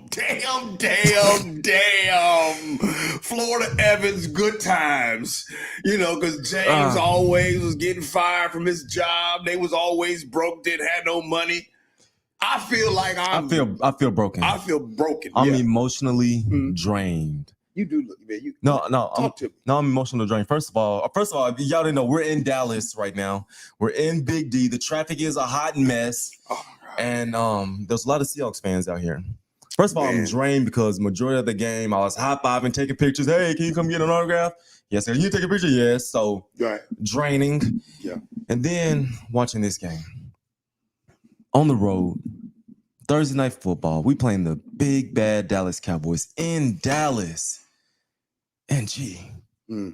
damn. Florida Evans, good times. Because James always was getting fired from his job. They was always broke, didn't have no money. I feel like I feel broken. I feel broken. I'm emotionally drained. You do look, man. I'm emotionally drained. First of all, if y'all didn't know, we're in Dallas right now. We're in Big D. The traffic is a hot mess. And there's a lot of Seahawks fans out here. First of all, I'm drained because majority of the game I was high-fiving, taking pictures. Hey, can you come get an autograph? Yes. Can you take a picture? Yes. So draining. Yeah. And then watching this game on the road, Thursday night football. We playing the big bad Dallas Cowboys in Dallas. And I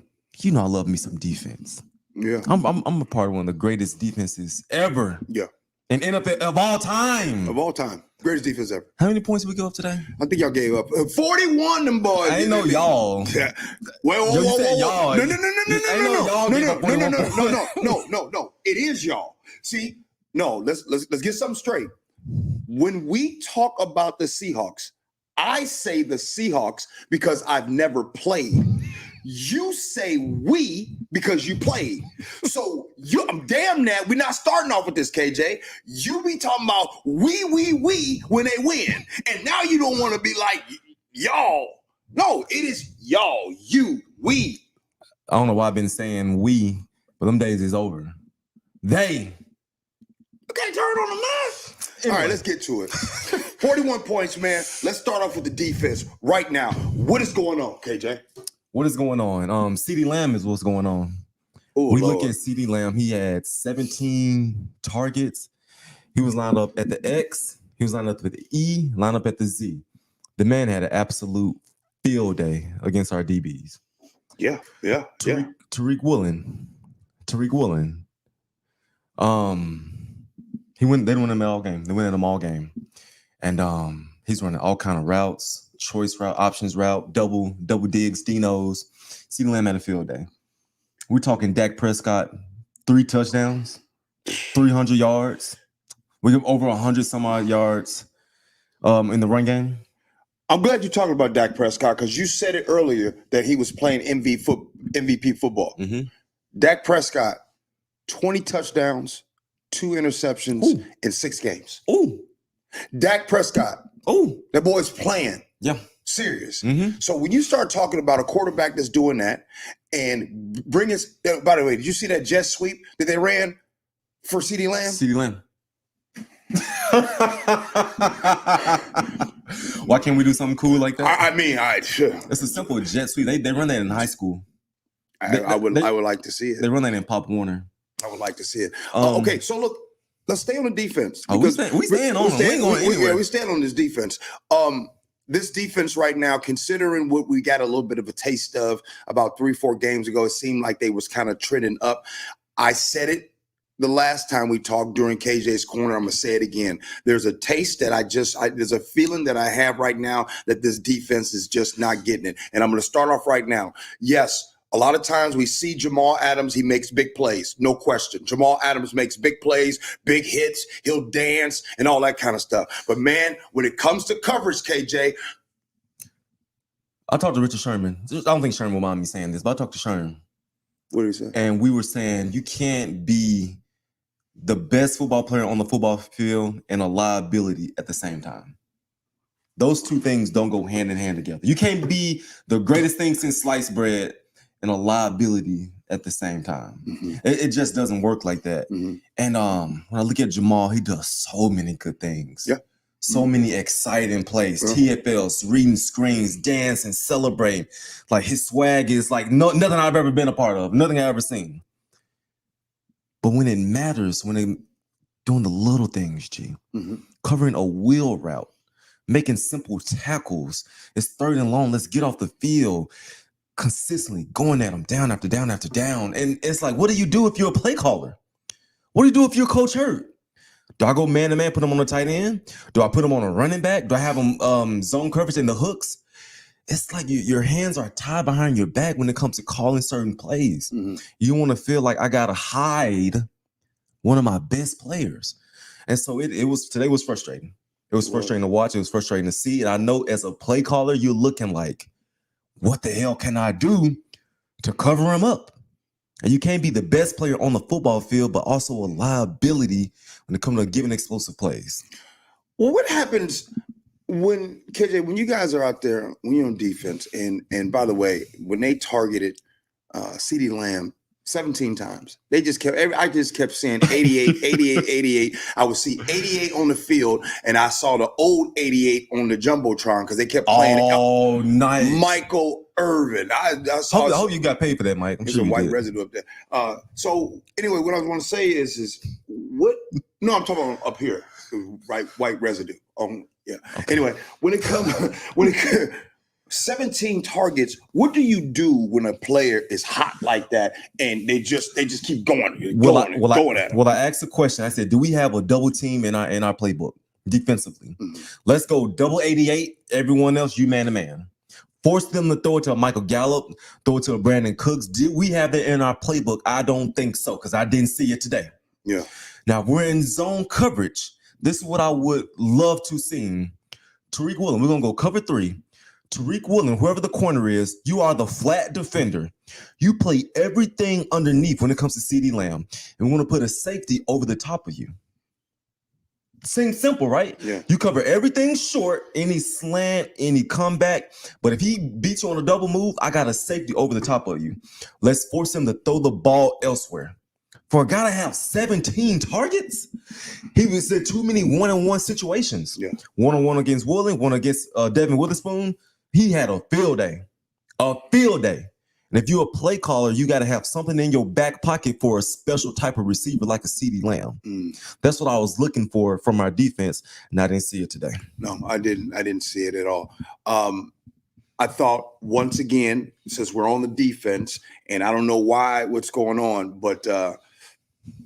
love me some defense. Yeah. I'm a part of one of the greatest defenses ever. Yeah. And NFL of all time. Of all time. Greatest defense ever. How many points did we give up today? I think y'all gave up 41. Them boys. I ain't know y'all. Yeah. Whoa. Y'all. No. It is y'all. See, no. Let's get something straight. When we talk about the Seahawks, I say the Seahawks because I've never played. You say we because you played. So I'm damn that we're not starting off with this, KJ. You be talking about we when they win. And now you don't want to be like y'all. No, it is y'all, you, we. I don't know why I've been saying we, but them days is over. They. Okay, turn on the mic. Anyway. All right, let's get to it. 41 points, man. Let's start off with the defense right now. What is going on, KJ? What is going on? CeeDee Lamb is what's going on. Look at CeeDee Lamb. He had 17 targets. He was lined up at the X. He was lined up at the E, lined up at the Z. The man had an absolute field day against our DBs. Yeah. Tariq Woolen. They won him all game. They win them all game. And he's running all kind of routes, choice route, options route, double digs, Dinos. CeeDee Lamb had a field day. We're talking Dak Prescott, 3 touchdowns, 300 yards. We have over 100 some odd yards in the run game. I'm glad you're talking about Dak Prescott because you said it earlier that he was playing MVP football. Mm-hmm. Dak Prescott, 20 touchdowns, 2 interceptions in 6 games. Ooh. Dak Prescott. Ooh. That boy's playing. Yeah. Serious. Mm-hmm. So when you start talking about a quarterback that's doing that and bring us, by the way, did you see that jet sweep that they ran for CeeDee Lamb? CeeDee Lamb. Why can't we do something cool like that? Sure. It's a simple jet sweep. They run that in high school. I would like to see it. They run that in Pop Warner. I would like to see it. Okay, so look, let's stay on the defense. We staying on it. We ain't going anywhere. We stand on this defense. This defense right now, considering what we got a little bit of a taste of about 3-4 games ago, it seemed like they was kind of trending up. I said it the last time we talked during KJ's Corner. I'm going to say it again. There's a taste that there's a feeling that I have right now that this defense is just not getting it. And I'm going to start off right now. Yes, a lot of times we see Jamal Adams, he makes big plays, no question. Jamal Adams makes big plays, big hits, he'll dance and all that kind of stuff. But man, when it comes to coverage, KJ. I talked to Richard Sherman. I don't think Sherman will mind me saying this, but I talked to Sherman. What did he say? And we were saying you can't be the best football player on the football field and a liability at the same time. Those two things don't go hand in hand together. You can't be the greatest thing since sliced bread and a liability at the same time. Mm-hmm. It just doesn't work like that. Mm-hmm. And when I look at Jamal, he does so many good things. Yeah. So many exciting plays, TFLs, reading screens, dancing, celebrating. Like his swag is like nothing I've ever been a part of, nothing I've ever seen. But when it matters, when they doing the little things, covering a wheel route, making simple tackles, it's 3rd and long, let's get off the field. Consistently going at them down after down after down. And it's like, what do you do if you're a play caller? What do you do if your coach hurt? Do I go man-to-man, put him on a tight end? Do I put him on a running back? Do I have him zone coverage in the hooks? It's like your hands are tied behind your back when it comes to calling certain plays. Mm-hmm. You want to feel like I got to hide one of my best players. And so today was frustrating. It was frustrating to watch. It was frustrating to see. And I know as a play caller, you're looking like, what the hell can I do to cover him up? And you can't be the best player on the football field, but also a liability when it comes to giving explosive plays. Well, what happens when, KJ, when you guys are out there, when you're on defense, and by the way, when they targeted CeeDee Lamb 17 times, I just kept saying 88, 88, 88. I would see 88 on the field, and I saw the old 88 on the Jumbotron because they kept playing nice. Michael Irvin. I hope you got paid for that, Mike. I'm sure a you white did. residue up there. So anyway, what I want to say is what? No, I'm talking about up here, right? White residue. Yeah. Okay. Anyway, when it comes 17 targets, what do you do when a player is hot like that and they just keep going at it? Well, I asked the question. I said, do we have a double team in our playbook defensively? Mm-hmm. Let's go double 88. Everyone else, you man to man. Force them to throw it to a Michael Gallup, throw it to a Brandon Cooks. Did we have it in our playbook? I don't think so, because I didn't see it today. Yeah. Now we're in zone coverage. This is what I would love to see. Tariq Woolen, we're gonna go cover 3. Tariq Woolen, whoever the corner is, you are the flat defender. You play everything underneath when it comes to CeeDee Lamb. And we want to put a safety over the top of you. Seems simple, right? Yeah. You cover everything short, any slant, any comeback. But if he beats you on a double move, I got a safety over the top of you. Let's force him to throw the ball elsewhere. For a guy to have 17 targets, he was in too many one-on-one situations. Yeah. One-on-one against Woolen, one against Devin Witherspoon. He had a field day. A field day. And if you're a play caller, you got to have something in your back pocket for a special type of receiver like a CeeDee Lamb. That's what I was looking for from our defense, and I didn't see it today. No, I didn't see it at all. I thought, once again, since we're on the defense, and I don't know what's going on, but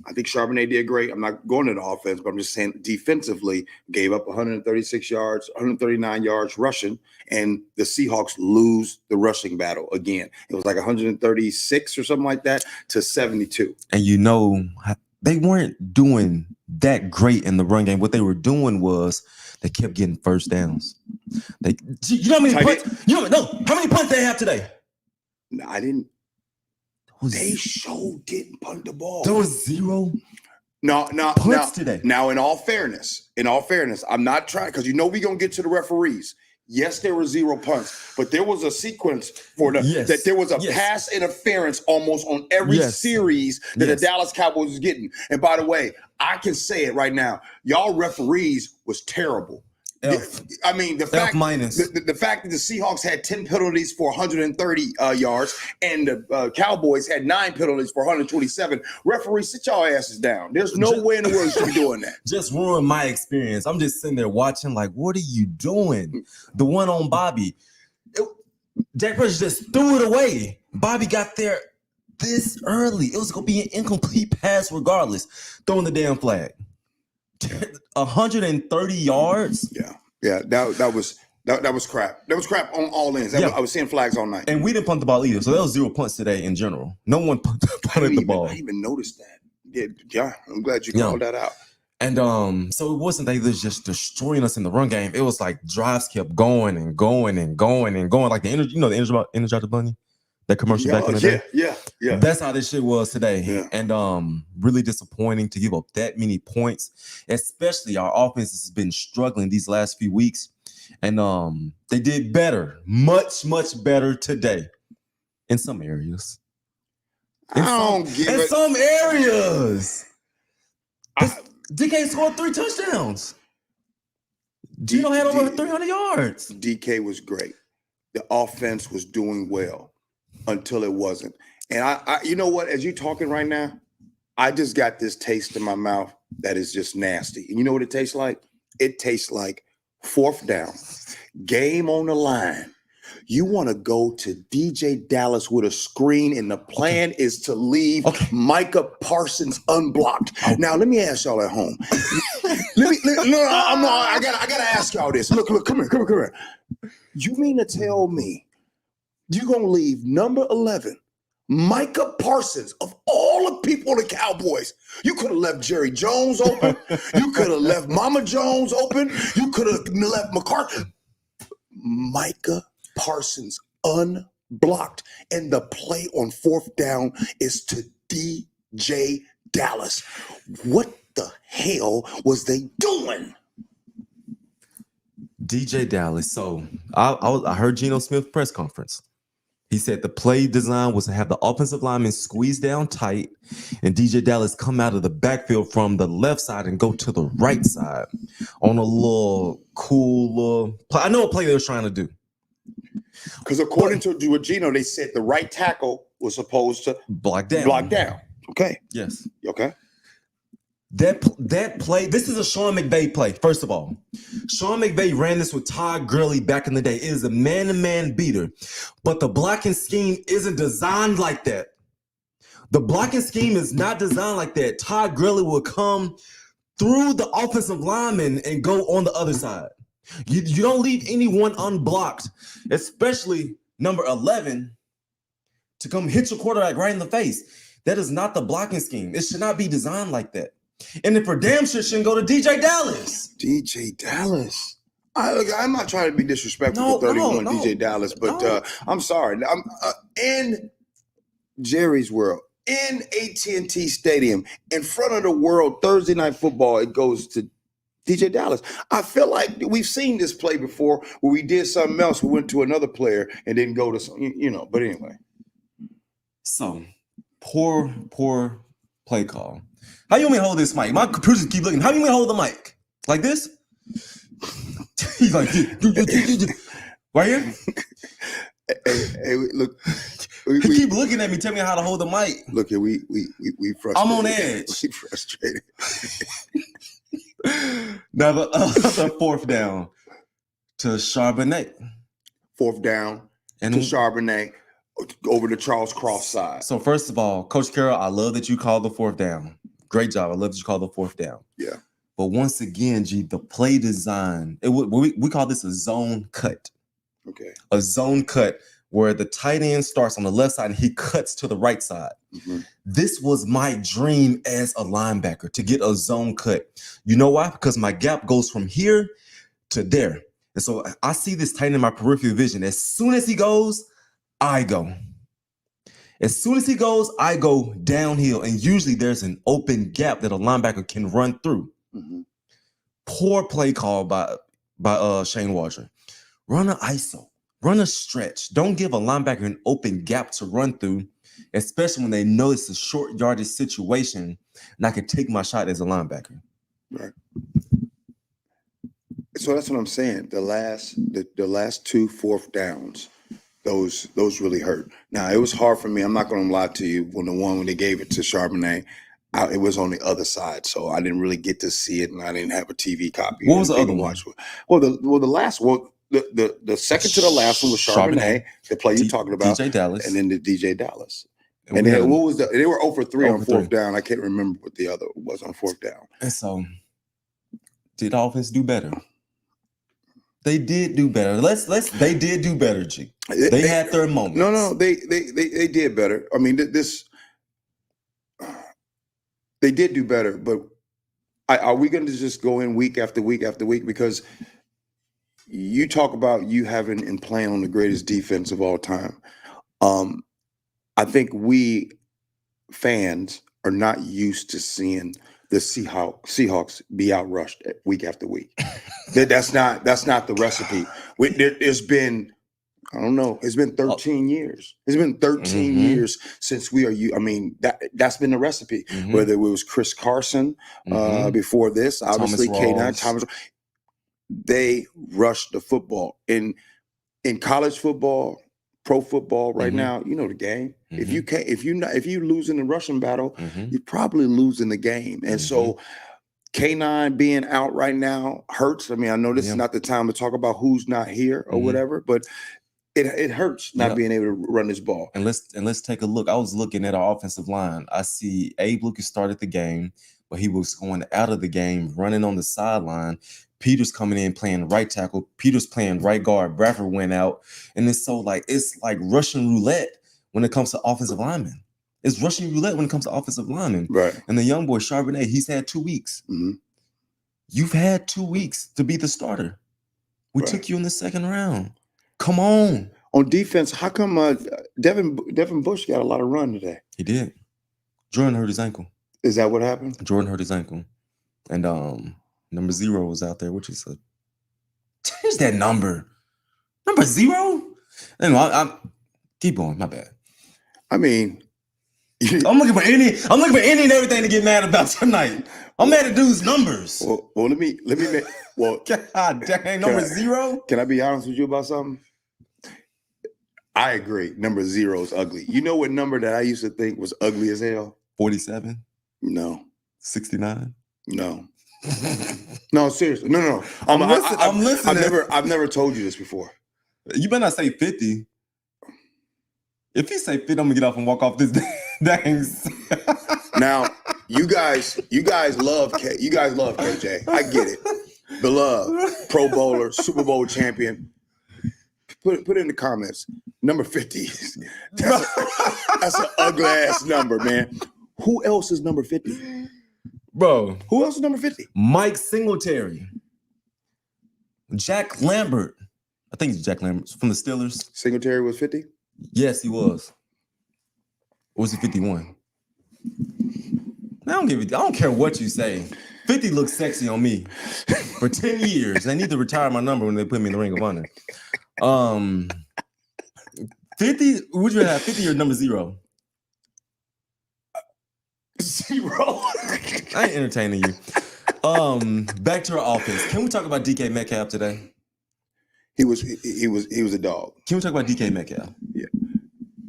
I think Charbonnet did great. I'm not going to the offense, but I'm just saying defensively, gave up 136 yards, 139 yards rushing, and the Seahawks lose the rushing battle again. It was like 136 or something like that to 72. And you know, they weren't doing that great in the run game. What they were doing was they kept getting first downs. You know how many punts? How many punts they have today? No, I didn't. They didn't punt the ball. There was 0 punts today. Now, in all fairness, I'm not trying, because we're gonna get to the referees. Yes, there were 0 punts, but there was a sequence that there was a pass interference almost on every series that the Dallas Cowboys was getting. And by the way, I can say it right now, y'all referees was terrible. I mean, the fact that the Seahawks had 10 penalties for 130 yards and the Cowboys had 9 penalties for 127. Referees, sit y'all asses down. There's no way in the world you should be doing that. Just ruined my experience. I'm just sitting there watching like, what are you doing? The one on Bobby. Dak Prescott just threw it away. Bobby got there this early. It was going to be an incomplete pass regardless. Throwing the damn flag. 130 yards. Yeah. That was crap. That was crap on all ends. I was seeing flags all night. And we didn't punt the ball either. So there was 0 punts today in general. No one punted the ball. I didn't even notice that. Yeah, I'm glad you called that out. And so it wasn't that they was just destroying us in the run game. It was like drives kept going and going and going and going. Like the energy, the Energizer Bunny. That commercial back in the day. Yeah. That's how this shit was today. Yeah. And really disappointing to give up that many points, especially our offense has been struggling these last few weeks. And they did better, much, much better today in some areas. In some areas. DK scored 3 touchdowns. Gino had over 300 yards. DK was great. The offense was doing well. Until it wasn't. And I you know what, as you're talking right now, I just got this taste in my mouth that is just nasty. And you know what it tastes like? It tastes like 4th down, game on the line. You want to go to DJ Dallas with a screen, and the plan is to leave Micah Parsons unblocked. Now, let me ask y'all at home. I gotta ask y'all this. Look, come here. You mean to tell me you're going to leave number 11, Micah Parsons, of all the people on the Cowboys, you could have left Jerry Jones open. You could have left Mama Jones open. You could have left McCarthy. Micah Parsons unblocked. And the play on fourth down is to DJ Dallas. What the hell was they doing? DJ Dallas. So I heard Geno Smith press conference. He said the play design was to have the offensive lineman squeeze down tight and DJ Dallas come out of the backfield from the left side and go to the right side on a little cool little play. I know what play they were trying to do. Because according to Geno, they said the right tackle was supposed to block down. Okay. Yes. Okay. That play, this is a Sean McVay play, first of all. Sean McVay ran this with Todd Gurley back in the day. It is a man-to-man beater. But the blocking scheme isn't designed like that. The blocking scheme is not designed like that. Todd Gurley will come through the offensive lineman and go on the other side. You don't leave anyone unblocked, especially number 11, to come hit your quarterback right in the face. That is not the blocking scheme. It should not be designed like that. And it for damn sure shouldn't go to DJ Dallas. DJ Dallas. I'm not trying to be disrespectful to 31 DJ Dallas, but I'm sorry. I'm in Jerry's world, in AT&T Stadium, in front of the world, Thursday Night Football, it goes to DJ Dallas. I feel like we've seen this play before where we did something else. We went to another player and didn't go to some, but anyway. So, poor play call. How you want me to hold this mic? My computers keep looking. How you want me to hold the mic? Like this? He's like, right here? Hey, look. We keep looking at me, tell me how to hold the mic. Look here, we frustrated. I'm on edge. We frustrated. Now the fourth down to Charbonnet. Fourth down and to Charbonnet over the Charles Cross side. So first of all, Coach Carroll, I love that you called the fourth down. Great job. I love that you called the fourth down. Yeah. But once again, G, the play design, we call this a zone cut. Okay. A zone cut where the tight end starts on the left side and he cuts to the right side. Mm-hmm. This was my dream as a linebacker, to get a zone cut. You know why? Because my gap goes from here to there. And so I see this tight end in my peripheral vision. As soon as he goes, I go. As soon as he goes, I go downhill. And usually there's an open gap that a linebacker can run through. Mm-hmm. Poor play call by Shane Waldron. Run an ISO. Run a stretch. Don't give a linebacker an open gap to run through, especially when they know it's a short yardage situation and I can take my shot as a linebacker. Right. So that's what I'm saying. The last two fourth downs, those really hurt. Now, it was hard for me. I'm not going to lie to you. When they gave it to Charbonnet, it was on the other side, so I didn't really get to see it, and I didn't have a TV copy. What was the other one? Well, the last one. The second to the last one was Charbonnet, the play you're talking about, DJ Dallas, and then the DJ Dallas. And then what was they were 0 for 3 on fourth down. I can't remember what the other was on fourth down. And so, did the offense do better? They did do better. They did do better, G. They had their moments. No, they did better. I mean, they did do better, but are we going to just go in week after week after week? Because you talk about you having and playing on the greatest defense of all time. I think we fans are not used to seeing the Seahawks be outrushed week after week. That's not the recipe. It's been, I don't know, it's been 13 years. It's been 13 years since we are. I mean, that's been the recipe. Mm-hmm. Whether it was Chris Carson before this, obviously K9, Thomas. They rush the football in college football, pro football right now. You know the game. If you lose in the rushing battle, you're probably losing the game. And so K9 being out right now hurts. I mean, I know this is not the time to talk about who's not here or whatever, but it hurts not being able to run this ball. And let's take a look. I was looking at our offensive line. I see Abe Lucas started the game, but he was going out of the game, running on the sideline. Peters coming in playing right tackle. Peters playing right guard. Bradford went out. And it's like Russian roulette when it comes to offensive linemen. It's rushing roulette when it comes to offensive linemen. Right. And the young boy, Charbonnet, he's had 2 weeks. Mm-hmm. You've had 2 weeks to be the starter. We Right. took you in the second round. Come on. On defense, how come Devin Bush got a lot of run today? He did. Jordan hurt his ankle. Is that what happened? Jordan hurt his ankle. And number 0 was out there, which is a change that number. Number 0? Anyway, I keep going. My bad. I mean, I'm looking for any and everything to get mad about tonight. I'm mad at dude's numbers. well, let me make, well, God dang, number 0? Can I be honest with you about something? I agree. Number 0 is ugly. You know what number that I used to think was ugly as hell? 47? No. 69? No. No, seriously. No. I'm listening. I've never told you this before. You better not say 50. If you say 50, I'm gonna get off and walk off this dang. Now, you guys love KJ. I get it. Beloved, Pro Bowler, Super Bowl champion. Put it in the comments. Number 50. That's an ugly ass number, man. Who else is number 50? Bro. Who else is number 50? Mike Singletary. Jack Lambert. I think it's Jack Lambert from the Steelers. Singletary was 50? Yes, he was. Or was he 51? I don't care what you say. 50 looks sexy on me. For 10 years. They need to retire my number when they put me in the Ring of Honor. 50, would you rather have 50 or number 0? 0. I ain't entertaining you. Back to our offense. Can we talk about DK Metcalf today? He was a dog. Can we talk about DK Metcalf? Yeah.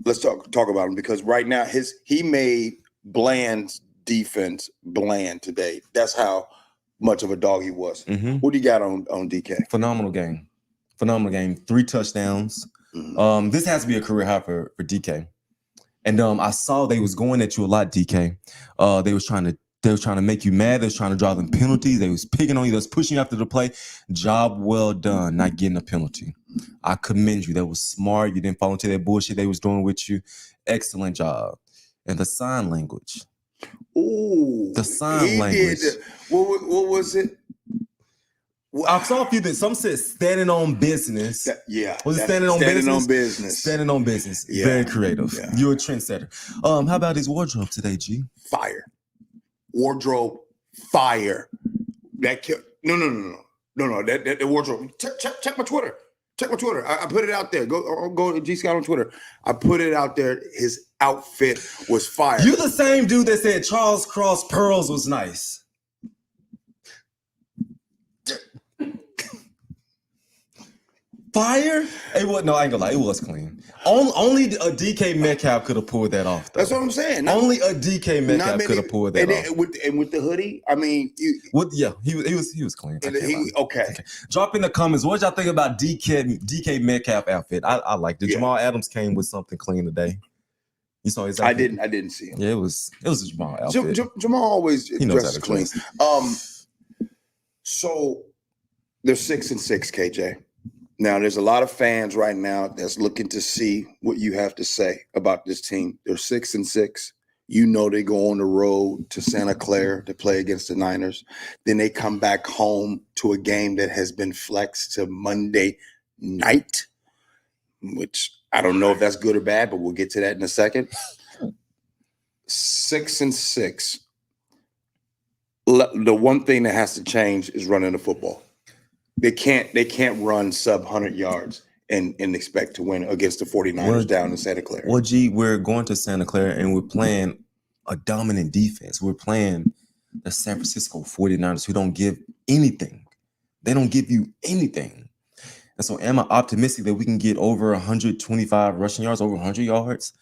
Let's talk about him because right now he made Bland's defense bland today. That's how much of a dog he was. Mm-hmm. What do you got on DK? Phenomenal game. 3 touchdowns. Mm-hmm. This has to be a career high for DK. And I saw they was going at you a lot, DK. They was trying to make you mad. They was trying to draw them penalties. They was picking on you. They was pushing you after the play. Job well done, not getting a penalty. I commend you. That was smart. You didn't fall into that bullshit they was doing with you. Excellent job. And the sign language. Ooh. The sign language. What was it? I saw a few that some said standing on business. Was it standing on business? Standing on business. Yeah. Very creative. Yeah. You're a trendsetter. How about his wardrobe today, G? Fire. Wardrobe fire. That no. That wardrobe. Check my Twitter. Check my Twitter. I put it out there. Go to G Scott on Twitter. I put it out there. His outfit was fire. You the same dude that said Charles Cross Pearls was nice. Fire? It was, no, I ain't gonna lie. It was clean. Only a DK Metcalf could have pulled that off. Though. That's what I'm saying. Only a DK Metcalf could have pulled that off. With the hoodie, I mean, he was clean. Okay. Drop in the comments. What y'all think about DK Metcalf outfit? I liked it. Yeah. Jamal Adams came with something clean today. You saw his outfit? I didn't see him. Yeah, it was a Jamal outfit. Jamal always dresses clean. So they're 6-6, KJ. Now, there's a lot of fans right now that's looking to see what you have to say about this team. They're 6-6. You know they go on the road to Santa Clara to play against the Niners. Then they come back home to a game that has been flexed to Monday night, which I don't know if that's good or bad, but we'll get to that in a second. 6-6. The one thing that has to change is running the football. They can't run sub 100 yards and expect to win against the 49ers down in Santa Clara. Well, G, we're going to Santa Clara and we're playing a dominant defense. We're playing the San Francisco 49ers who don't give anything. They don't give you anything. And so am I optimistic that we can get over 125 rushing yards, over 100 yards?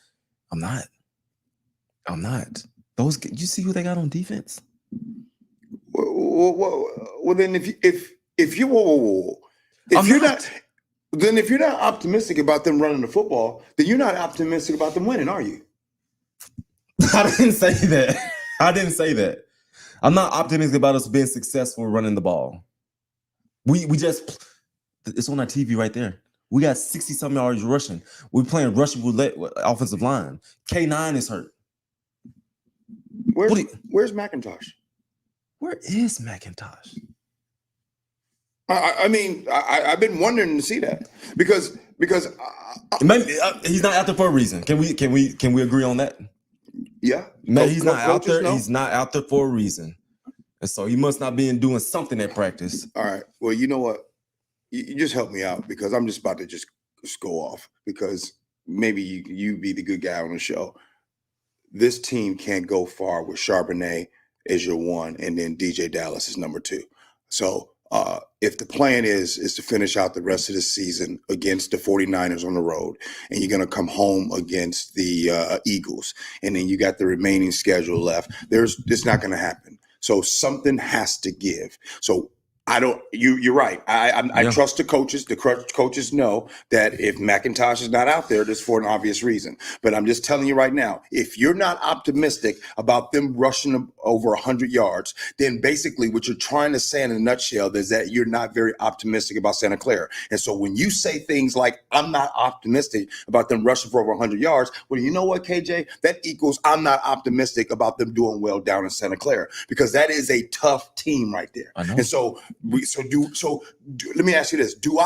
I'm not. You see who they got on defense? Well then if you're not optimistic about them running the football, then you're not optimistic about them winning, are you? I didn't say that. I'm not optimistic about us being successful running the ball. We just, it's on our TV right there. We got 60-something yards rushing. We're playing Russian roulette with offensive line. K9 is hurt. Where's McIntosh? Where is McIntosh? I mean, I've been wondering to see that because Maybe, he's not out there for a reason. Can we agree on that? Yeah, Man, he's not out there. No. He's not out there for a reason, and so he must not be doing something at practice. All right. Well, you know what? You just help me out because I'm just about to just go off because maybe you be the good guy on the show. This team can't go far with Charbonnet as your one, and then DJ Dallas is number two. So if the plan is to finish out the rest of the season against the 49ers on the road, and you're going to come home against the Eagles, and then you got the remaining schedule left, it's not going to happen. So something has to give. So you're right. I trust the coaches. The coaches know that if McIntosh is not out there, it's for an obvious reason. But I'm just telling you right now, if you're not optimistic about them rushing over 100 yards, then basically what you're trying to say in a nutshell is that you're not very optimistic about Santa Clara. And so when you say things like, I'm not optimistic about them rushing for over 100 yards, well, you know what, KJ? That equals I'm not optimistic about them doing well down in Santa Clara, because that is a tough team right there. I know. And so let me ask you this. Do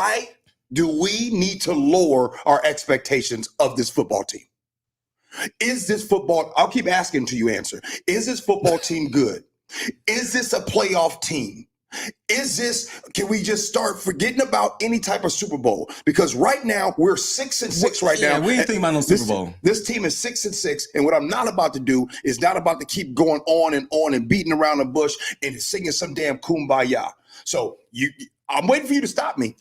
we need to lower our expectations of this football team? Is this football, I'll keep asking until you answer. Is this football team good? Is this a playoff team? Can we just start forgetting about any type of Super Bowl? Because right now we're 6-6 right now. We ain't thinking about no Super Bowl. This team is 6-6, and what I'm not about to do is not about to keep going on and beating around the bush and singing some damn kumbaya. So I'm waiting for you to stop me,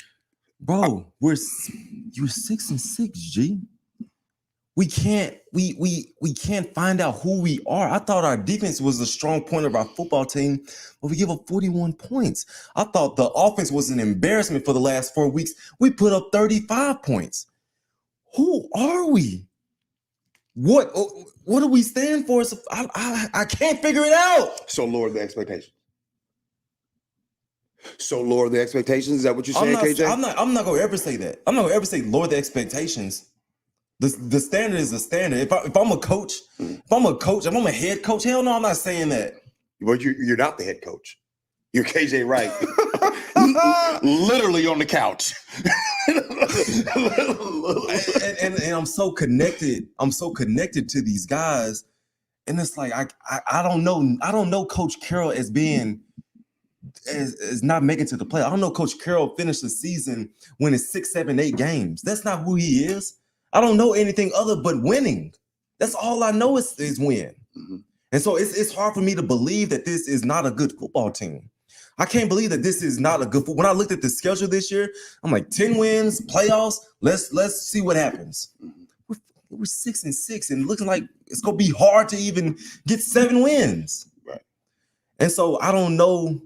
bro. You're 6-6, G. We can't find out who we are. I thought our defense was the strong point of our football team, but we give up 41 points. I thought the offense was an embarrassment for the last 4 weeks. We put up 35 points. Who are we? What do we stand for? I can't figure it out. So lower the expectations. So lower the expectations. Is that what you're saying, KJ? I'm not gonna ever say that. I'm not gonna ever say lower the expectations. The standard is the standard. If I'm a coach, if I'm a head coach, hell no, I'm not saying that. But you're not the head coach. You're KJ Wright. Literally on the couch. and I'm so connected. I'm so connected to these guys. And it's like I don't know Coach Carroll as being is not making to the play. I don't know Coach Carroll finished the season winning 6, 7, 8 games. That's not who he is. I don't know anything other but winning. That's all I know is win. Mm-hmm. And so it's hard for me to believe that this is not a good football team. I can't believe that this is not a good football. When I looked at the schedule this year, I'm like 10 wins, playoffs. Let's see what happens. We're 6-6 and looking like it's gonna be hard to even get 7 wins. Right. And so I don't know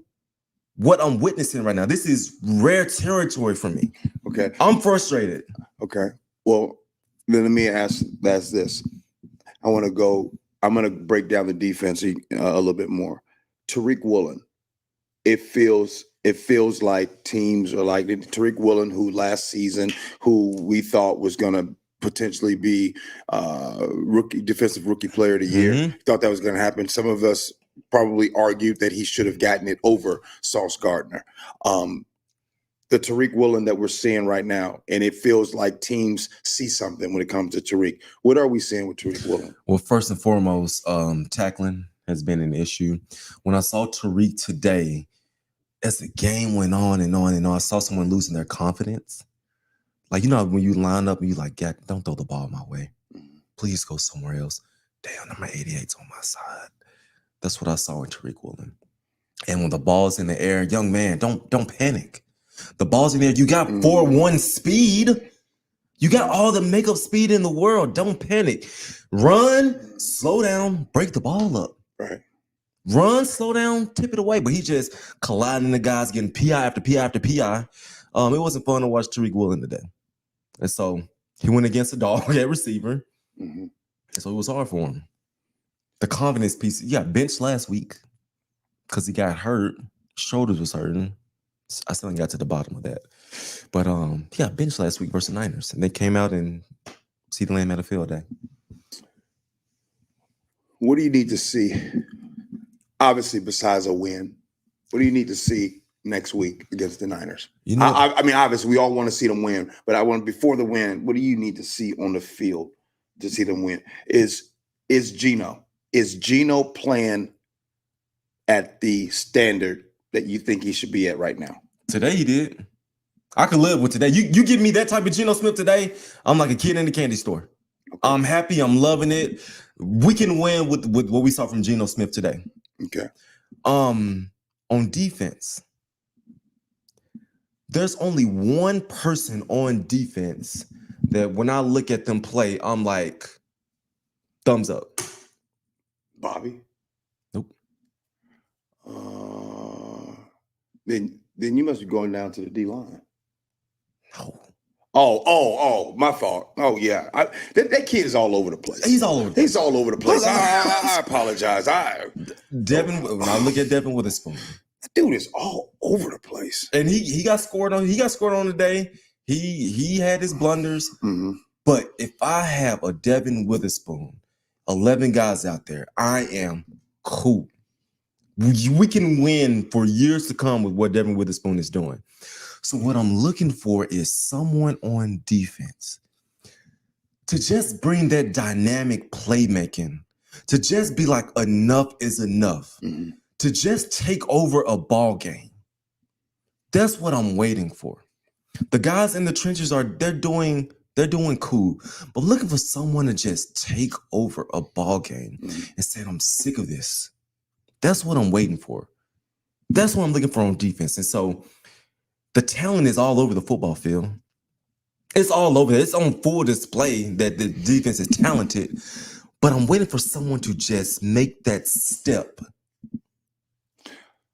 what I'm witnessing right now. This is rare territory for me. Okay. I'm frustrated. Okay. Well, then let me ask this. I'm going to break down the defense a little bit more. Tariq Woolen. It feels like teams are like Tariq Woolen, who last season, who we thought was going to potentially be defensive rookie player of the year. Mm-hmm. Thought that was going to happen. Some of us probably argued that he should have gotten it over Sauce Gardner. The Tariq Woolen that we're seeing right now, and it feels like teams see something when it comes to Tariq. What are we seeing with Tariq Woolen? Well, first and foremost, tackling has been an issue. When I saw Tariq today, as the game went on and on and on, I saw someone losing their confidence. Like, you know, when you line up and you like, yeah, don't throw the ball my way. Please go somewhere else. Damn, number 88's on my side. That's what I saw in Tariq Woolen. And when the ball's in the air, young man, don't panic. The ball's in there. You got 4.1 speed. You got all the makeup speed in the world. Don't panic. Run, slow down, break the ball up. Right. Run, slow down, tip it away. But he just colliding the guys, getting PI after PI after PI. It wasn't fun to watch Tariq Woolen today. And so he went against a dog at receiver. Mm-hmm. And so it was hard for him. The confidence piece, he got benched last week because he got hurt. Shoulders was hurting. I still ain't got to the bottom of that. But yeah, bench last week versus Niners, and they came out and CeeDee Lamb had a field day. What do you need to see? Obviously, besides a win, what do you need to see next week against the Niners? You know, I mean, obviously, we all want to see them win, but I want before the win. What do you need to see on the field to see them win? Is Geno playing at the standard that you think he should be at right now? Today he did. I could live with today. You give me that type of Geno Smith today, I'm like a kid in the candy store. Okay. I'm happy. I'm loving it. We can win with what we saw from Geno Smith today. Okay. On defense, there's only one person on defense that when I look at them play, I'm like, thumbs up. Bobby? Nope. Then you must be going down to the D-line. No. Oh, my fault. Oh, yeah. That kid is all over the place. He's all over the place. He's all over the place. I apologize. Devin, when I look at Devin Witherspoon. That dude is all over the place. And he got scored on. He got scored on today. He had his blunders. Mm-hmm. But if I have a Devin Witherspoon, 11 guys out there, I am cool. We can win for years to come with what Devin Witherspoon is doing. So what I'm looking for is someone on defense to just bring that dynamic playmaking, to just be like, enough is enough, mm-hmm. to just take over a ball game. That's what I'm waiting for. The guys in the trenches they're doing cool, but looking for someone to just take over a ball game and say, I'm sick of this. That's what I'm waiting for. That's what I'm looking for on defense. And so the talent is all over the football field. It's all over. It's on full display that the defense is talented, but I'm waiting for someone to just make that step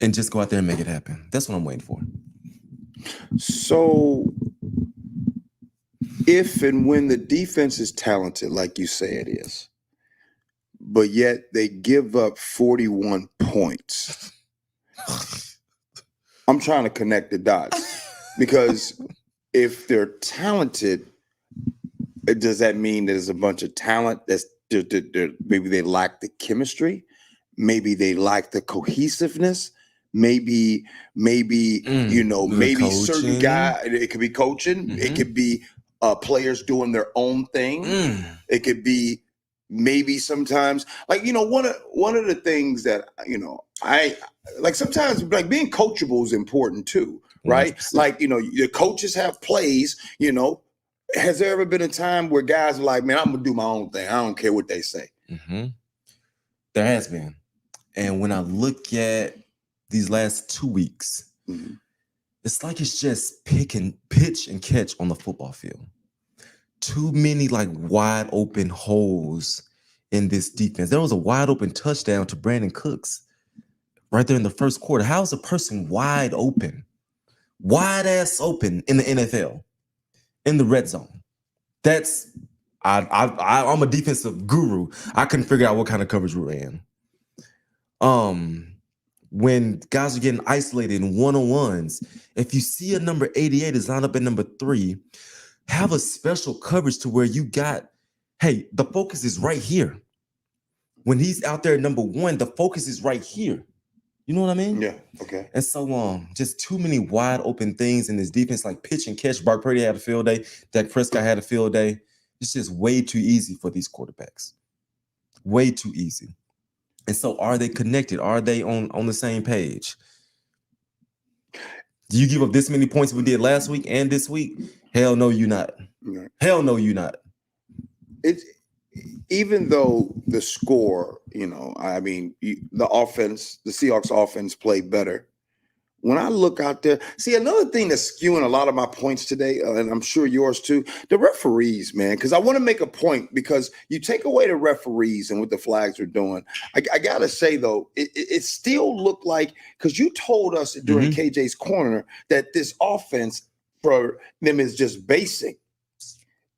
and just go out there and make it happen. That's what I'm waiting for. So if and when the defense is talented, like you say it is, but yet they give up 41 points, I'm trying to connect the dots, because if they're talented, does that mean there's a bunch of talent that's maybe they lack the chemistry, maybe they lack the cohesiveness, maybe maybe coaching. Certain guy, it could be coaching, it could be players doing their own thing, it could be maybe sometimes one of the things that I like, sometimes like being coachable is important too, right? 100%. Like your coaches have plays. Has there ever been a time where guys are like, man, I'm gonna do my own thing, I don't care what they say? Mm-hmm. There has been. And when I look at these last 2 weeks, it's like it's just pitch and catch on the football field. Too many like wide open holes in this defense. There was a wide open touchdown to Brandon Cooks right there in the first quarter. How is a person wide ass open in the NFL in the red zone? That's I'm a defensive guru. I couldn't figure out what kind of coverage we ran. When guys are getting isolated in one-on-ones, if you see a number 88 is lined up at number 3, have a special coverage to where you got, hey, the focus is right here. When he's out there at number 1, the focus is right here. You know what I mean? Yeah. Okay. And so just too many wide open things in this defense, like pitch and catch. Brock Purdy had a field day. Dak Prescott had a field day. It's just way too easy for these quarterbacks. Way too easy. And so are they connected? Are they on the same page? Do you give up this many points we did last week and this week? Hell no, you not. Right. Hell no, you not. It's even though the score, the offense, the Seahawks offense played better. When I look out there, see, another thing that's skewing a lot of my points today, and I'm sure yours too, the referees, man, because I want to make a point, because you take away the referees and what the flags are doing. I got to say, though, it still looked like, because you told us during KJ's Corner that this offense for them is just basic.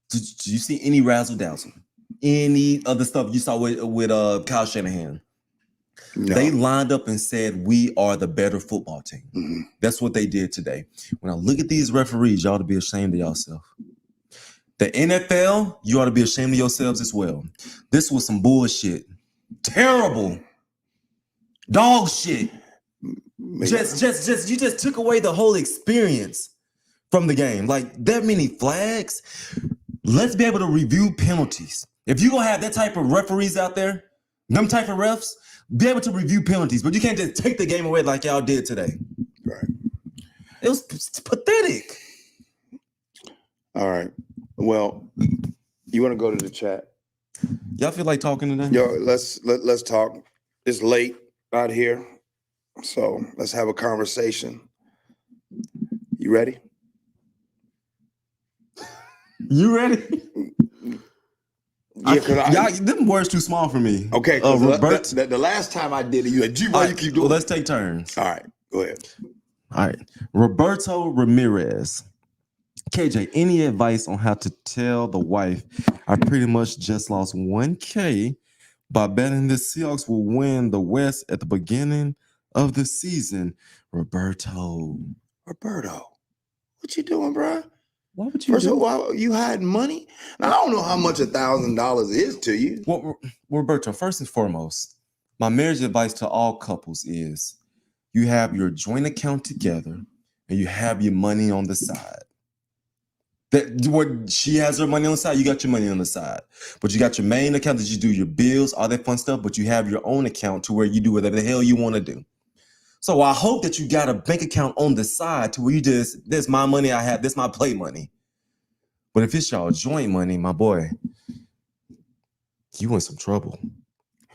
Did you see any razzle dazzle? Any other stuff you saw with Kyle Shanahan? No. They lined up and said, we are the better football team. Mm-hmm. That's what they did today. When I look at these referees, y'all ought to be ashamed of yourself. The NFL, you ought to be ashamed of yourselves as well. This was some bullshit. Terrible. Dog shit. You just took away the whole experience from the game. Like, that many flags. Let's be able to review penalties. If you're going to have that type of referees out there, them type of refs, be able to review penalties, but you can't just take the game away like y'all did today. Right. It was pathetic. All right. Well, you want to go to the chat? Y'all feel like talking today? Yo, let's talk. It's late out here, so let's have a conversation. You ready? You ready? Yeah, them words too small for me. Okay, the last time I did it, you had G-Boy, you keep doing well, let's take turns. All right, go ahead. All right. Roberto Ramirez. KJ, any advice on how to tell the wife I pretty much just lost $1K by betting the Seahawks will win the West at the beginning of the season? Roberto, what you doing, bro? Why would you First of all, you hiding money? Now, I don't know how much $1,000 is to you. Well, Roberto, first and foremost, my marriage advice to all couples is you have your joint account together and you have your money on the side. What she has her money on the side, you got your money on the side. But you got your main account that you do your bills, all that fun stuff, but you have your own account to where you do whatever the hell you want to do. So I hope that you got a bank account on the side to where you just, this my money I have, this my play money. But if it's y'all joint money, my boy, you in some trouble.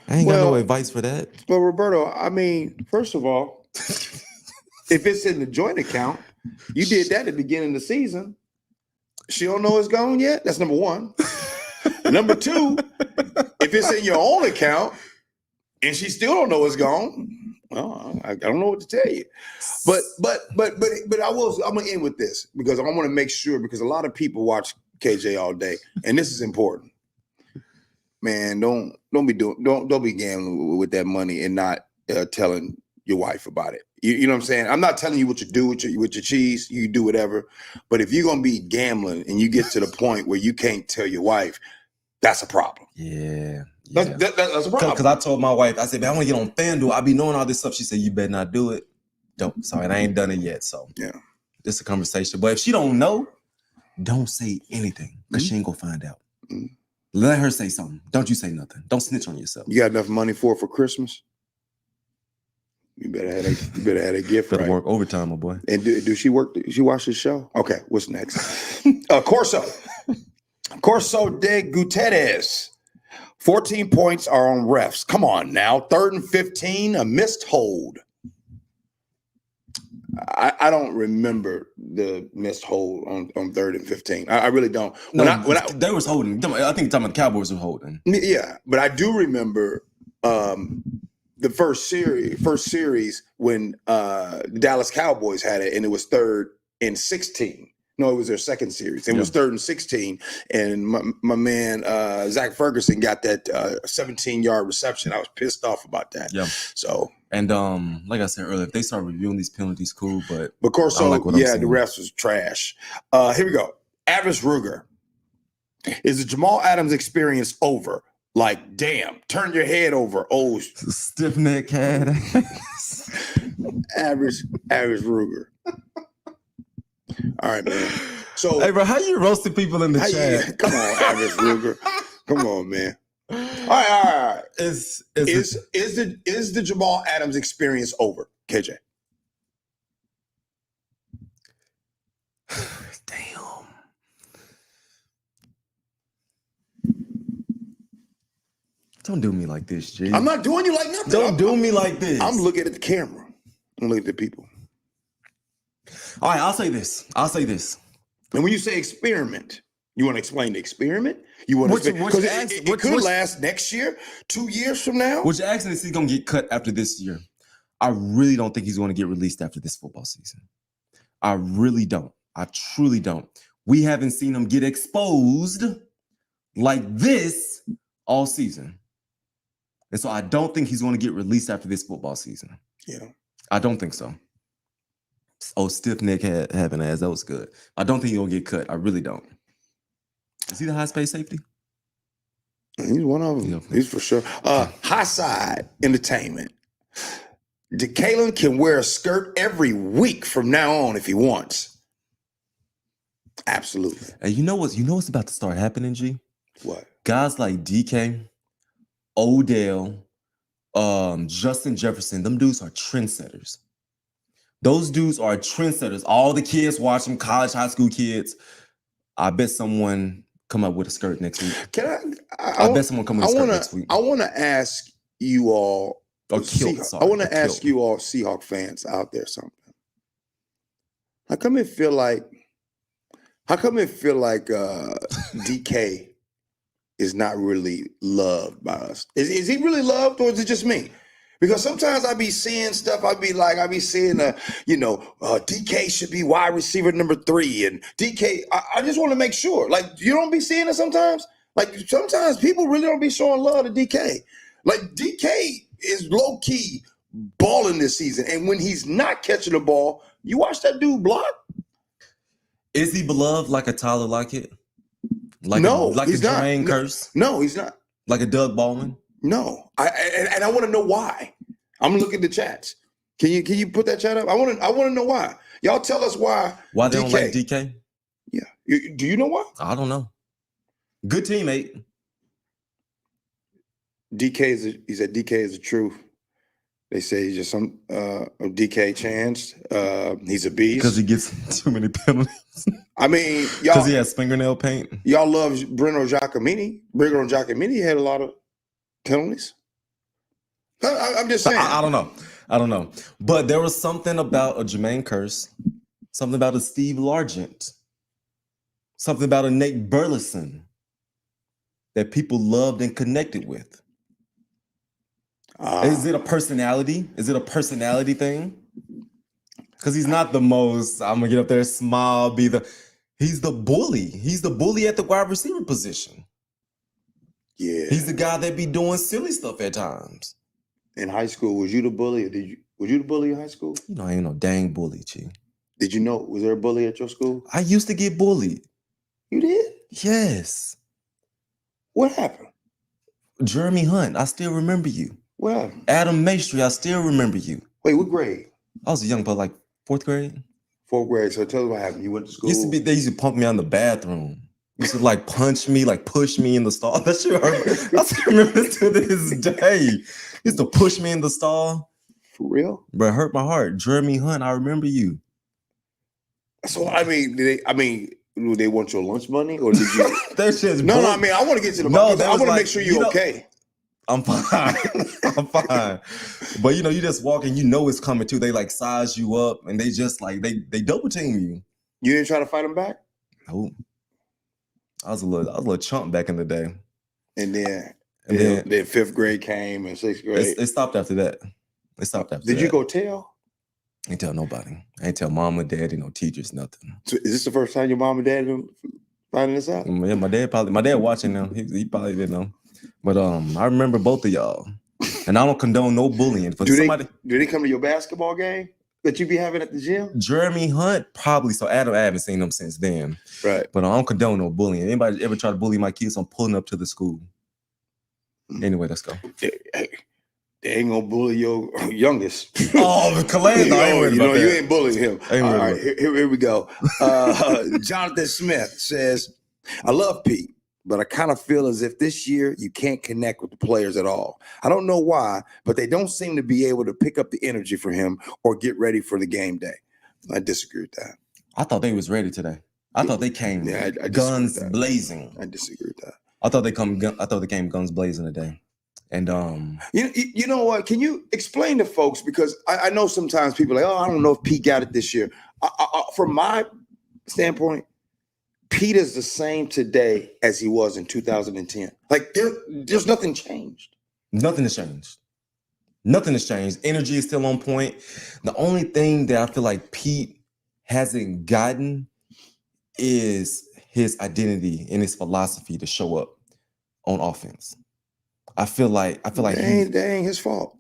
I ain't got no advice for that. Well, Roberto, I mean, first of all, if it's in the joint account, you did that at the beginning of the season. She don't know it's gone yet. That's number one. Number two, if it's in your own account and she still don't know it's gone, well, I don't know what to tell you. But I'm gonna end with this because I want to make sure, because a lot of people watch KJ all day, and this is important. Man, don't be gambling with that money and not telling your wife about it. You know what I'm saying? I'm not telling you what you do with your cheese. You do whatever. But if you're gonna be gambling and you get to the point where you can't tell your wife, that's a problem. Yeah. That's a problem. Because I told my wife, I said, man, I want to get on FanDuel. I be knowing all this stuff. She said, you better not do it. Don't. Sorry, and I ain't done it yet. So yeah, this is a conversation. But if she don't know, don't say anything because she ain't gonna find out. Mm-hmm. Let her say something. Don't you say nothing. Don't snitch on yourself. You got enough money for Christmas? You better have a gift. Better right? Work overtime, my boy. And do she work? Does she watch the show? Okay, what's next? Corso de Gutierrez. 14 points are on refs. Come on now. 3rd and 15, a missed hold. I don't remember the missed hold on 3rd and 15. I really don't. They was holding. I think the Cowboys were holding. Yeah, but I do remember the first series when the Dallas Cowboys had it, and it was 3rd and 16. No, it was their second series. It was 3rd and 16, and my man Zach Ferguson got that 17-yard reception. I was pissed off about that. Yeah. So and like I said earlier, if they start reviewing these penalties, cool. But of course, so like the refs was trash. Here we go. Avis Ruger. Is the Jamal Adams experience over? Like, damn, turn your head over. Oh, stiff neck cat. Average Ruger. All right, man. So, hey, bro, how you roasting people in the chat? Come on, Average Ruger. Come on, man. All right. Is the Jamal Adams experience over, KJ? Damn. Don't do me like this, G. I'm not doing you like nothing. Don't do me like this. I'm looking at the camera. I'm looking at the people. All right, I'll say this. And when you say experiment, you want to explain the experiment? You want to because it could last next year, 2 years from now. Which accident is he going to get cut after this year? I really don't think he's going to get released after this football season. I really don't. I truly don't. We haven't seen him get exposed like this all season. And so I don't think he's going to get released after this football season. Yeah. I don't think so. Oh, stiff neck having ass. That was good. I don't think he's going to get cut. I really don't. Is he the highest paid safety? He's one of them. Yeah. He's for sure. High side entertainment. DeKalen can wear a skirt every week from now on if he wants. Absolutely. And you know what's about to start happening, G? What? Guys like DK, Odell, Justin Jefferson, them dudes are trendsetters. Those dudes are trendsetters. All the kids watch them, college, high school kids. I bet someone come up with a skirt next week. I bet someone come with a skirt next week. I want to ask you all, I want to ask you all Seahawks fans out there something. How come it feel like DK is not really loved by us? Is he really loved, or is it just me? Because sometimes I be seeing stuff. I be seeing DK should be wide receiver number 3, and DK. I just want to make sure. Like, you don't be seeing it sometimes. Like, sometimes people really don't be showing love to DK. Like, DK is low key balling this season, and when he's not catching the ball, you watch that dude block. Is he beloved like a Tyler Lockett? No, like he's a Jermaine Curse? No, he's not. Like a Doug Baldwin? No, I want to know why. I'm looking at the chats. Can you put that chat up? I want to know why. Y'all tell us why. Why they don't like DK? Yeah. Do you know why? I don't know. Good teammate. He said DK is the truth. They say he's just some DK chance. He's a beast. Because he gets too many penalties. I mean, y'all. Because he has fingernail paint. Y'all love Bruno Giacomini. Bruno Giacomini had a lot of penalties. I'm just saying. I don't know. But there was something about a Jermaine Curse, something about a Steve Largent, something about a Nate Burleson that people loved and connected with. Is it a personality? Is it a personality thing? Because he's not the most, I'm going to get up there, smile, he's the bully. He's the bully at the wide receiver position. Yeah. He's the guy that be doing silly stuff at times. In high school, was you the bully, or was you the bully in high school? You know, I ain't no dang bully, G. Did you know, was there a bully at your school? I used to get bullied. You did? Yes. What happened? Jeremy Hunt, I still remember you. What happened? Adam Maestri, I still remember you. Wait, what grade? I was a young boy, like 4th grade. 4th grade. So tell us what happened. You went to school? They used to pump me out in the bathroom. Used to like punch me, like push me in the stall. That shit hurt. I still remember this to this day. Used to push me in the stall. For real? But it hurt my heart. Jeremy Hunt, I remember you. So I mean, do they want your lunch money, or did you? That shit's no. I mean, I want to get to the. No, I want to make sure you're okay. I'm fine. I'm fine. But you just walk and it's coming too. They like size you up and they just like they double team you. You didn't try to fight them back? No. I was a little chump back in the day. And then 5th grade came and 6th grade. It stopped after that. Did you go tell? I ain't tell nobody. I ain't tell mama, daddy, no teachers, nothing. So is this the first time your mom and dad been finding this out? Yeah, my dad watching now. He probably didn't know. But I remember both of y'all. And I don't condone no bullying. But do they come to your basketball game that you be having at the gym? Jeremy Hunt, probably. So Adam, I haven't seen him since then. Right. But I don't condone no bullying. Anybody ever try to bully my kids, I'm pulling up to the school. Anyway, let's go. They ain't gonna bully your youngest. Oh, Calais, you ain't bullying him. All right, here we go. Jonathan Smith says, I love Pete, but I kind of feel as if this year you can't connect with the players at all. I don't know why, but they don't seem to be able to pick up the energy for him or get ready for the game day. I disagree with that. I thought they was ready today. I thought they came guns blazing. I disagree with that. I thought they came guns blazing today. And you know what? Can you explain to folks, because I know sometimes people are like, oh, I don't know if Pete got it this year. From my standpoint, Pete is the same today as he was in 2010. Like there's nothing changed. Nothing has changed. Nothing has changed. Energy is still on point. The only thing that I feel like Pete hasn't gotten is his identity and his philosophy to show up on offense. I feel like that ain't his fault.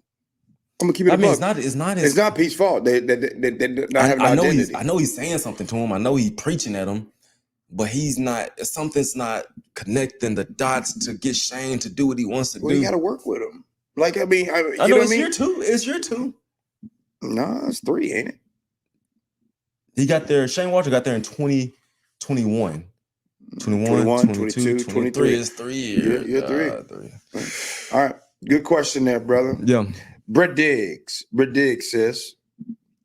I'm gonna keep it. I a mean, buck. it's not his. It's not Pete's fault. They're not having I know identity. he's saying something to him. I know he's preaching at him, but he's not. Something's not connecting the dots to get Shane to do what he wants to do. You got to work with him. Like I mean, I know it's year two. It's year two. No, it's 3, ain't it? He got there. Shane Walter got there in 2021. 21, 22, 23. Is 3 years. You're 3. All right. Good question there, brother. Yeah. Brett Diggs says,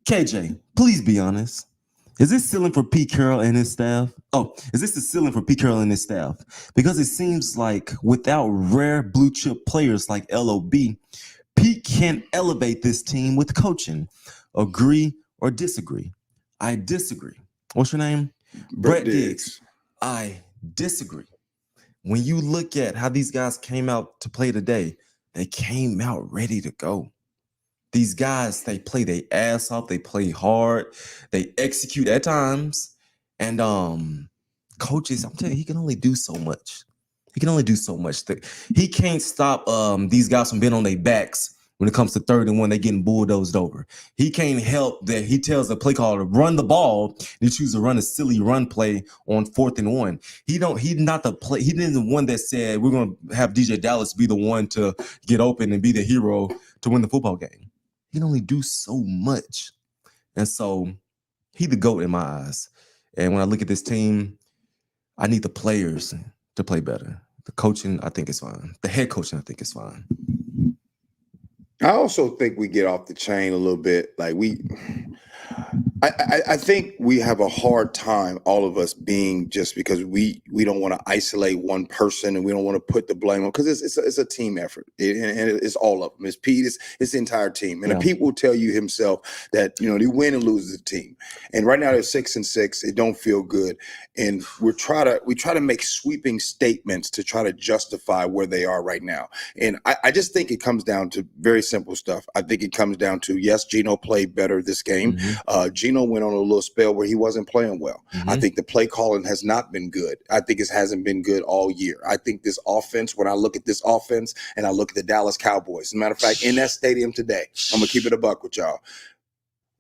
KJ, please be honest. Is this ceiling for Pete Carroll and his staff? Oh, is this the ceiling for Pete Carroll and his staff? Because it seems like without rare blue chip players like LOB, Pete can't elevate this team with coaching. Agree or disagree? I disagree. What's your name? Brett Diggs. I disagree. When you look at how these guys came out to play today, they came out ready to go. These guys, they play their ass off. They play hard. They execute at times. And coaches, I'm telling you, he can only do so much. He can only do so much. He can't stop these guys from being on their backs when it comes to 3rd and 1. They're getting bulldozed over. He can't help that he tells the play caller to run the ball. They choose to run a silly run play on 4th and 1. He's not the play. He isn't the one that said we're going to have DJ Dallas be the one to get open and be the hero to win the football game. He can only do so much. And so he the GOAT in my eyes. And when I look at this team, I need the players to play better. The coaching, I think is fine. The head coaching, I think is fine. I also think we get off the chain a little bit. Like I think we have a hard time, all of us, being just because we don't want to isolate one person and we don't want to put the blame on, because it's a team effort and it's all of them. It's Pete, it's the entire team, and Pete will tell you himself that they win and lose as a team. And right now they're 6-6. It don't feel good, and we try to make sweeping statements to try to justify where they are right now. And I just think it comes down to very simple stuff. I think it comes down to, yes, Geno played better this game. Mm-hmm. Geno went on a little spell where he wasn't playing well. Mm-hmm. I think the play calling has not been good. I think it hasn't been good all year. I think this offense, when I look at this offense and I look at the Dallas Cowboys, as a matter of fact, in that stadium today, I'm going to keep it a buck with y'all.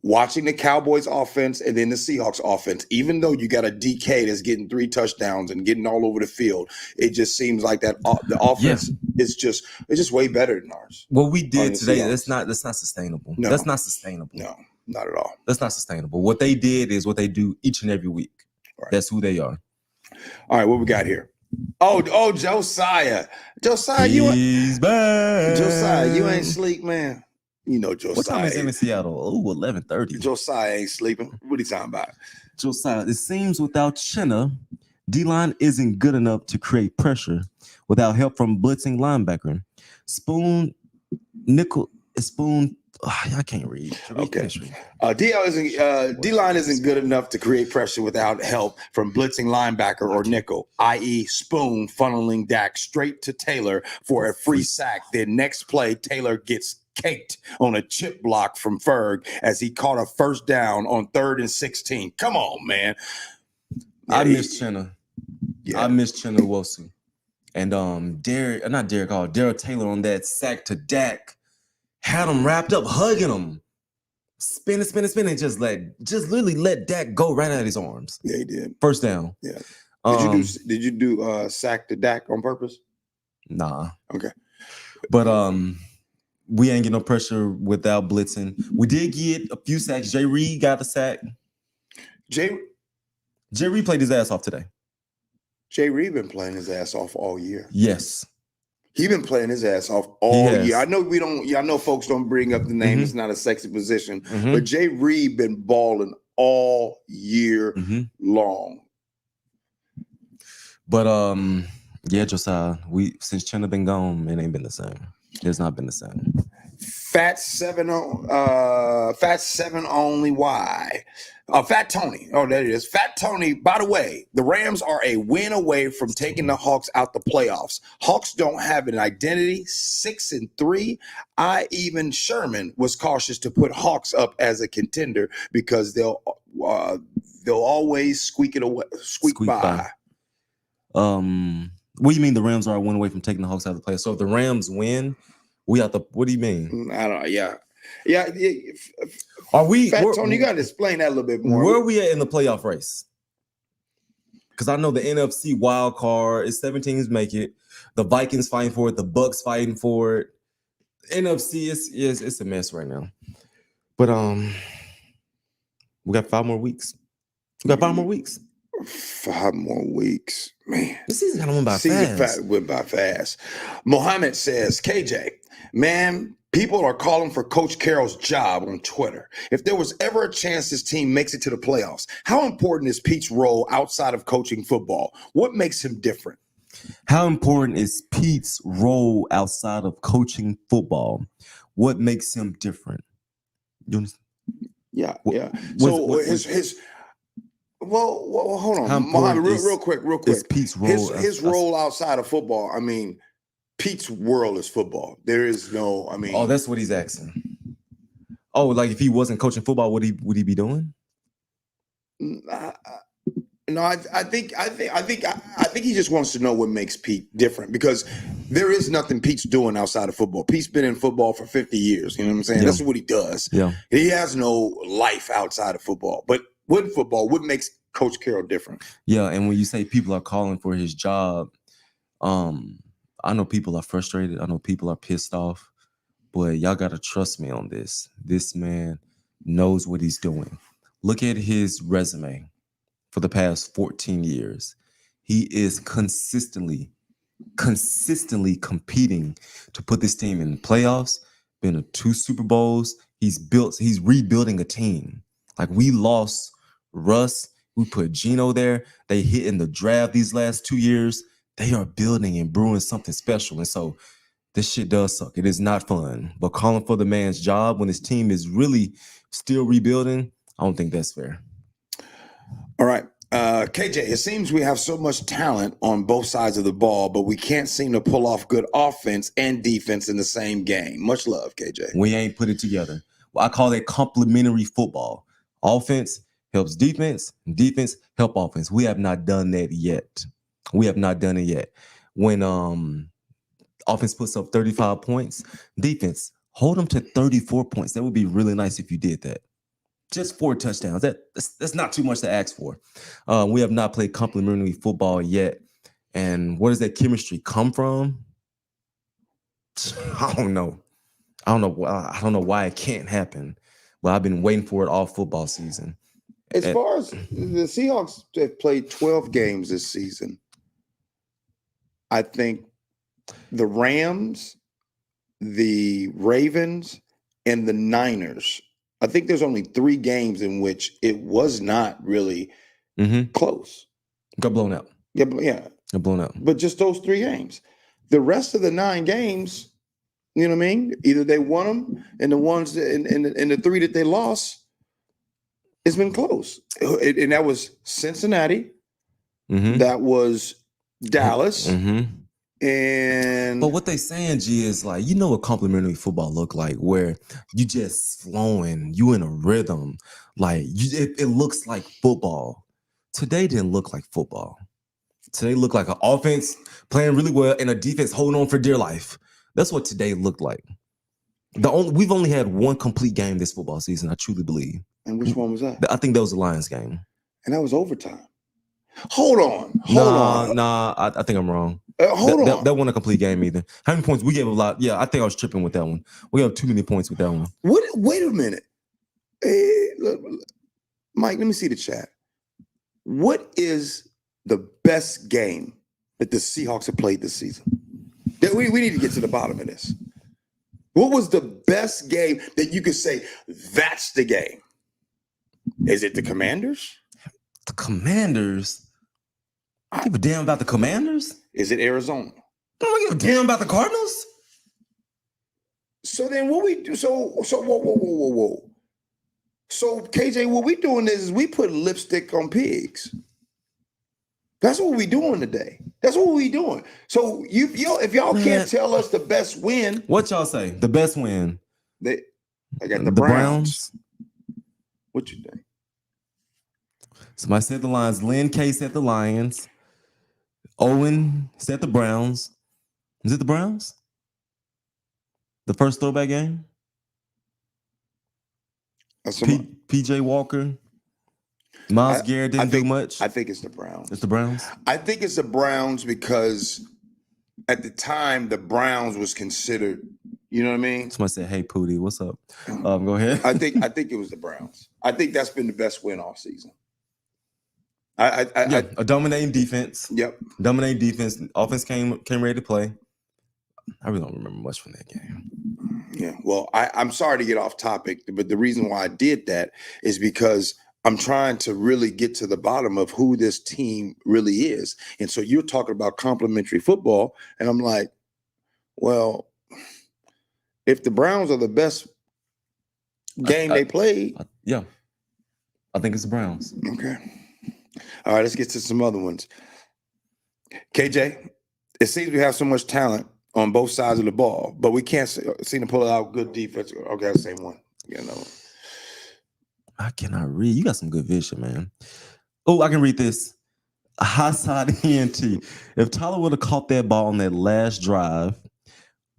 Watching the Cowboys offense and then the Seahawks offense, even though you got a DK that's getting 3 touchdowns and getting all over the field, it just seems like that the offense is just way better than ours. What we did today, that's not sustainable. No. That's not sustainable. No, not at all. That's not sustainable. What they did is what they do each and every week. Right. That's who they are. All right, what we got here? Oh, Josiah. He's back. Josiah, you ain't sleep, man. Josiah. What time is it in Seattle? Oh, 11:30. Josiah ain't sleeping. What are you talking about? Josiah, it seems without Chenna, D-line isn't good enough to create pressure without help from blitzing linebacker. I can't read. Okay. D-line isn't good enough to create pressure without help from blitzing linebacker or nickel, i.e. Spoon funneling Dak straight to Taylor for a free sack. Then next play, Taylor gets caked on a chip block from Ferg as he caught a first down on 3rd and 16. Come on, man. I miss Chenna. Yeah. I miss Chenna Wilson. And Darryl Taylor on that sack to Dak had him wrapped up, hugging him. Spin, just literally let Dak go right out of his arms. Yeah, he did. First down. Yeah. Did you do sack to Dak on purpose? Nah. Okay. But we ain't get no pressure without blitzing. We did get a few sacks. Jay Reed got a sack. Jay Reed played his ass off today. Jay Reed been playing his ass off all year. Yes. He been playing his ass off all year. I know folks don't bring up the name. Mm-hmm. It's not a sexy position. Mm-hmm. But Jay Reed been balling all year long. But Josiah, since Chenna been gone, it ain't been the same. It's not been the same. Fat 7 only. Why? Fat Tony. Oh, there it is. Fat Tony. By the way, the Rams are a win away from taking the Hawks out the playoffs. Hawks don't have an identity. 6-3. Even Sherman was cautious to put Hawks up as a contender because they'll always squeak by. What do you mean the Rams are 1 away from taking the Hawks out of the playoffs? So if the Rams win, we have to. What do you mean? I don't know. Yeah. Are we? Fat Tony, you got to explain that a little bit more. Where are we at in the playoff race? Because I know the NFC wild card is 7 teams make it. The Vikings fighting for it. The Bucks fighting for it. NFC it's a mess right now. But we got 5 more weeks. We got 5 more weeks. 5 more weeks, man. This season kind of went by fast. Mohammed says, KJ, man, people are calling for Coach Carroll's job on Twitter. If there was ever a chance this team makes it to the playoffs, how important is Pete's role outside of coaching football? What makes him different? How important is Pete's role outside of coaching football? What makes him different? You understand? Yeah. Well, hold on, Mohammed, real quick. Is Pete's role his role outside of football? I mean, Pete's world is football. There is no. I mean, oh, that's what he's asking. Oh, like if he wasn't coaching football, would he be doing? No, I think he just wants to know what makes Pete different, because there is nothing Pete's doing outside of football. Pete's been in football for 50 years. You know what I'm saying? Yeah. That's what he does. Yeah. He has no life outside of football. But with football, what makes Coach Carroll different? Yeah, and when you say people are calling for his job, I know people are frustrated. I know people are pissed off. But y'all got to trust me on this. This man knows what he's doing. Look at his resume for the past 14 years. He is consistently competing to put this team in the playoffs, been to 2 Super Bowls. He's rebuilding a team. Like, we lost Russ, we put Geno there. They hit in the draft these last 2 years. They are building and brewing something special. And so this shit does suck. It is not fun. But calling for the man's job when his team is really still rebuilding, I don't think that's fair. All right. KJ, it seems we have so much talent on both sides of the ball, but we can't seem to pull off good offense and defense in the same game. Much love, KJ. We ain't put it together. Well, I call that complementary football. Offense helps defense, defense help offense. We have not done that yet. When offense puts up 35 points, defense, hold them to 34 points. That would be really nice if you did that. Just 4 touchdowns. That's not too much to ask for. We have not played complementary football yet. And where does that chemistry come from? I don't know. I don't know why it can't happen. But I've been waiting for it all football season. As far as the Seahawks have played 12 games this season, I think the Rams, the Ravens, and the Niners, I think there's only 3 games in which it was not really close. Got blown out. Yeah. Got blown out. But just those 3 games. The rest of the 9 games, you know what I mean? Either they won them, and the ones in the 3 that they lost, it's been close. And that was Cincinnati. That was Dallas. And but what they saying, G, is like, you know what complimentary football look like, where you just flowing, you in a rhythm, like it looks like football. Today didn't look like football. Today looked like an offense playing really well and a defense holding on for dear life. That's what today looked like. We've only had 1 complete game this football season, I truly believe. And which one was that? I think that was the Lions game. And that was overtime. Hold on. I think I'm wrong. Hold on. That wasn't a complete game either. How many points? We gave a lot. Yeah, I think I was tripping with that one. We have too many points with that one. Wait a minute. Hey, Mike, let me see the chat. What is the best game that the Seahawks have played this season? We need to get to the bottom of this. What was the best game that you could say, that's the game? Is it the Commanders? The Commanders? I give a damn about the Commanders? Is it Arizona? I don't give a damn about the Cardinals. So then what we do, whoa. So KJ, what we doing is we put lipstick on pigs. That's what we doing today. That's what we doing. So if y'all can't tell us the best win. What y'all say? The best win. I got the Browns. What you think? Somebody said the Lions. Lynn K said the Lions. Owen, is that the Browns? Is it the Browns? The first throwback game? PJ Walker. Myles Garrett didn't do much. I think it's the Browns. It's the Browns? I think it's the Browns because at the time, the Browns was considered, you know what I mean? Somebody said, hey, Pootie, what's up? Go ahead. I think it was the Browns. I think that's been the best win all season. A dominating defense. Yep. Dominating defense. Offense came ready to play. I really don't remember much from that game. Yeah. Well, I'm sorry to get off topic, but the reason why I did that is because I'm trying to really get to the bottom of who this team really is. And so you're talking about complimentary football, and I'm like, well, if the Browns are the best game they played. Yeah. I think it's the Browns. Okay. All right, let's get to some other ones. KJ, it seems we have so much talent on both sides of the ball, but we can't seem to pull out good defense. Okay, same one. You know. I cannot read. You got some good vision, man. Oh, I can read this. High side ENT. If Tyler would have caught that ball on that last drive,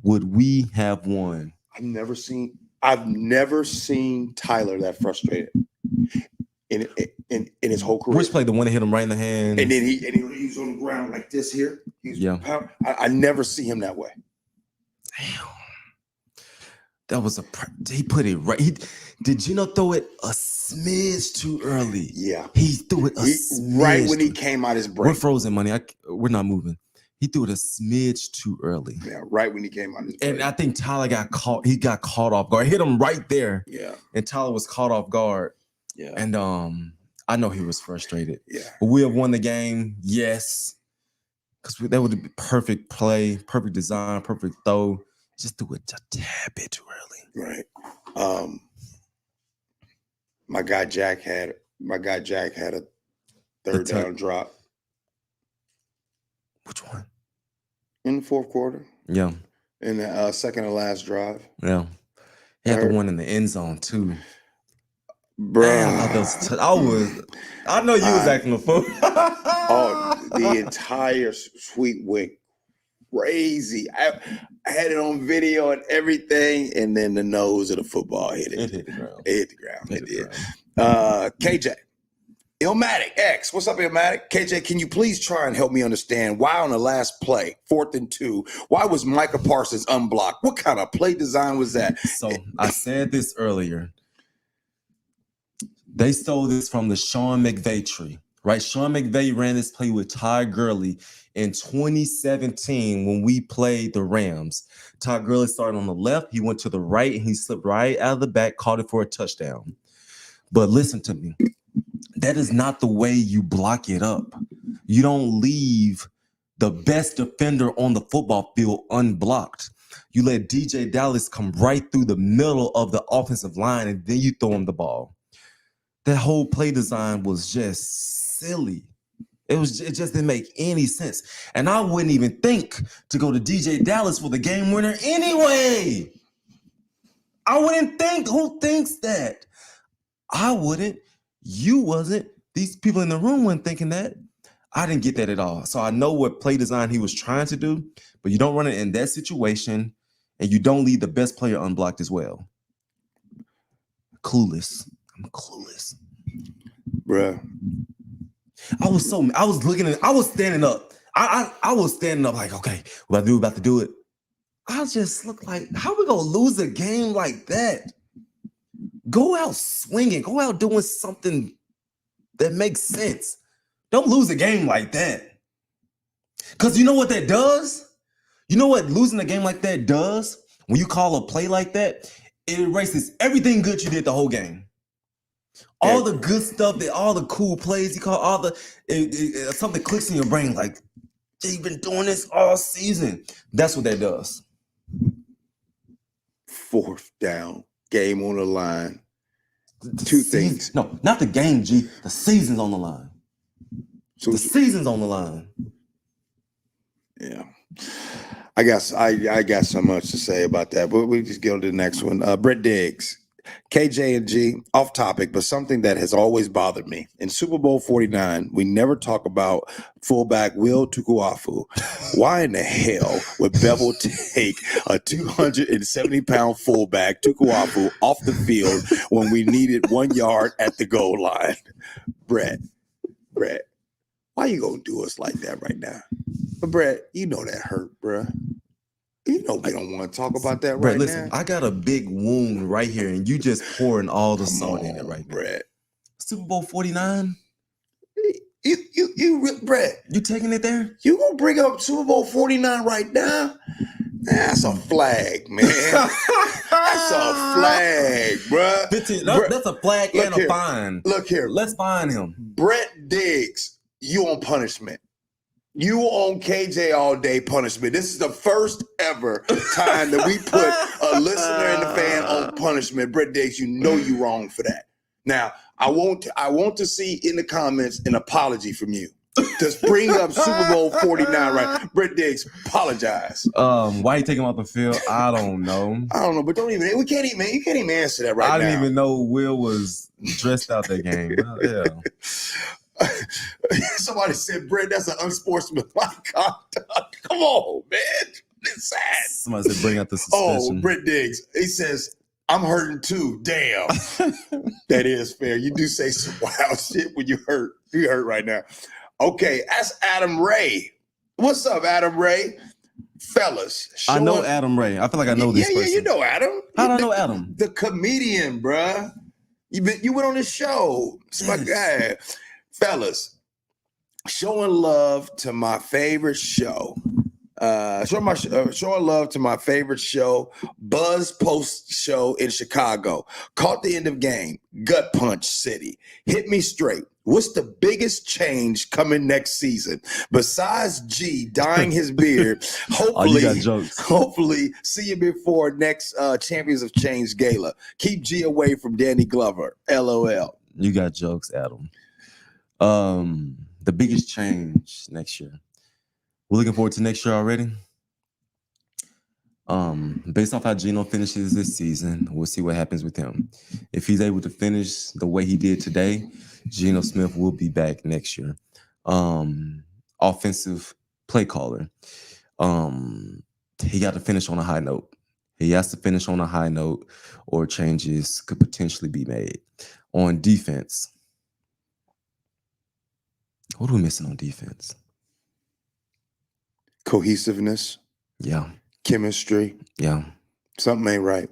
would we have won? I've never seen Tyler that frustrated in his whole career. Which play? The one that hit him right in the hand? And then he was on the ground like this here. I never see him that way. Damn. That was he put it right. Did you not throw it a smidge too early? Yeah. He threw it smidge. Right when he came out his break. We're frozen, money. We're not moving. He threw it a smidge too early. Yeah, right when he came out his break. And I think Tyler got caught. He got caught off guard. Hit him right there. Yeah. And Tyler was caught off guard. Yeah. And I know he was frustrated. Yeah. But we have won the game, yes. Because that would be perfect play, perfect design, perfect throw. Just do it a tad bit too early. Right. My guy Jack had a third down drop. Which one? In the fourth quarter. Yeah. In the second to last drive. Yeah. He had the one in the end zone too. Bro. I know you was acting a fool. The entire suite went crazy. I had it on video and everything, and then the nose of the football hit it. It hit the ground. It hit the ground. It did. KJ. Illmatic X. What's up, Illmatic? KJ, can you please try and help me understand why on the last play, 4th and 2, why was Micah Parsons unblocked? What kind of play design was that? So I said this earlier. They stole this from the Sean McVay tree, right? Sean McVay ran this play with Ty Gurley in 2017 when we played the Rams. Ty Gurley started on the left. He went to the right, and he slipped right out of the back, caught it for a touchdown. But listen to me. That is not the way you block it up. You don't leave the best defender on the football field unblocked. You let DJ Dallas come right through the middle of the offensive line, and then you throw him the ball. That whole play design was just silly. It just didn't make any sense. And I wouldn't even think to go to DJ Dallas for the game winner anyway. I wouldn't think. Who thinks that? I wouldn't. You wasn't. These people in the room weren't thinking that. I didn't get that at all. So I know what play design he was trying to do, but you don't run it in that situation, and you don't leave the best player unblocked as well. Clueless. I'm clueless. Bruh. I was standing up. I was standing up like, okay, what I about to do it. I just look like, how we gonna lose a game like that? Go out swinging. Go out doing something that makes sense. Don't lose a game like that. Because you know what that does? You know what losing a game like that does? When you call a play like that, it erases everything good you did the whole game. All the good stuff, all the cool plays you call, something clicks in your brain like, you've been doing this all season. That's what that does. 4th down, game on the line. Two things. No, not the game, G. The season's on the line. So the season's on the line. Yeah. I got so much to say about that, but we just go to the next one. Brett Diggs. KJ and G, off topic, but something that has always bothered me. In Super Bowl 49, we never talk about fullback Will Tukuafu. Why in the hell would Bevel take a 270-pound fullback, Tukuafu, off the field when we needed 1 yard at the goal line? Brett, why you gonna do us like that right now? But Brett, you know that hurt, bruh. You know we don't want to talk about that Brett, right listen, now. I got a big wound right here, and you just pouring all the salt in it right now. Brett. Super Bowl 49? Brett, You taking it there? you gonna bring up Super Bowl 49 right now? That's a flag, man. That's a flag, bruh. 15, that's a flag and a fine. Look here. Let's fine him. Brett Diggs, you on punishment. You on KJ all day punishment. This is the first ever time that we put a listener and a fan on punishment. Brett Diggs, you know you wrong for that. Now, I want to see in the comments an apology from you. Just bring up Super Bowl 49 right. Brett Diggs, apologize. Why you taking him off the field? I don't know. But you can't even answer that right now. I didn't even know Will was dressed out that game. Yeah. Somebody said, Brett, that's an unsportsmanlike conduct. Come on, man. It's sad. Somebody said, bring out the suspension. Oh, Brett Diggs. He says, I'm hurting too. Damn. That is fair. You do say some wild shit when you hurt. You hurt right now. Okay, that's Adam Ray. What's up, Adam Ray? Fellas. I know Adam Ray. I feel like I know this person. Yeah, you know Adam. How do I know Adam? The comedian, bruh. You went on his show. It's my guy. Fellas, showing love to my favorite show. Showing love to my favorite show, Buzz Post Show in Chicago. Caught the end of game. Gut punch city. Hit me straight. What's the biggest change coming next season? Besides G dyeing his beard, hopefully, you got jokes. Hopefully see you before next Champions of Change Gala. Keep G away from Danny Glover. LOL. You got jokes, Adam. The biggest change next year. We're looking forward to next year already. Based off how Geno finishes this season, we'll see what happens with him. If he's able to finish the way he did today, Geno Smith will be back next year. Offensive play caller. He got to finish on a high note. He has to finish on a high note, or changes could potentially be made. On defense, what are we missing on defense? Cohesiveness. Yeah. Chemistry. Yeah. Something ain't right.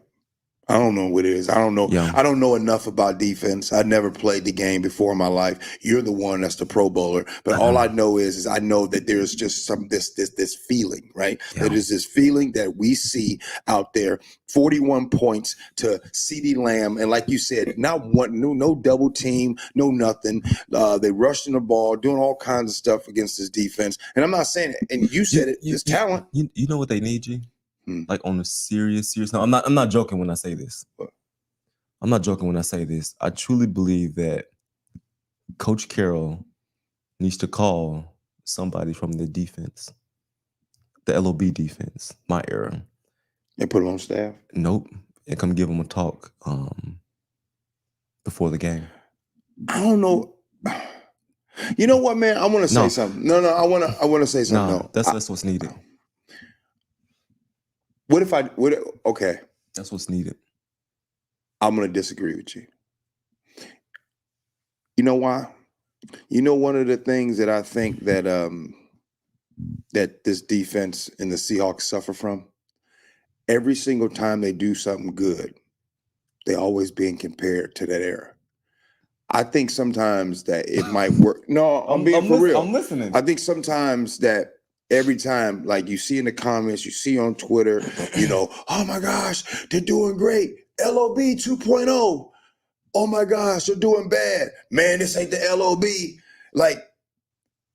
I don't know what it is. I don't know. Yeah. I don't know enough about defense. I never played the game before in my life. You're the one that's the Pro Bowler. But all I know is I know that there's just this feeling, right? Yeah. That is this feeling that we see out there. 41 points to CeeDee Lamb, and like you said, not one, no double team, no nothing. They rushing the ball, doing all kinds of stuff against this defense. And I'm not saying it. And you said it's talent. You know what they need, G? Like on a serious note. I'm not joking when I say this. I'm not joking when I say this. I truly believe that Coach Carroll needs to call somebody from the defense, the LOB defense, my era. And put it on staff? Nope. And come give them a talk before the game. I don't know. You know what, man? I want to say something. No, I want to say something. No, that's what's needed. Okay. That's what's needed. I'm going to disagree with you. You know why? You know, one of the things that I think that that this defense and the Seahawks suffer from, every single time they do something good, they always being compared to that era. I think sometimes that it might work. No, I'm being for real. I'm listening. I think sometimes that every time, like you see in the comments, you see on Twitter, oh my gosh, they're doing great. LOB 2.0. Oh my gosh, they're doing bad. Man, this ain't the LOB. Like,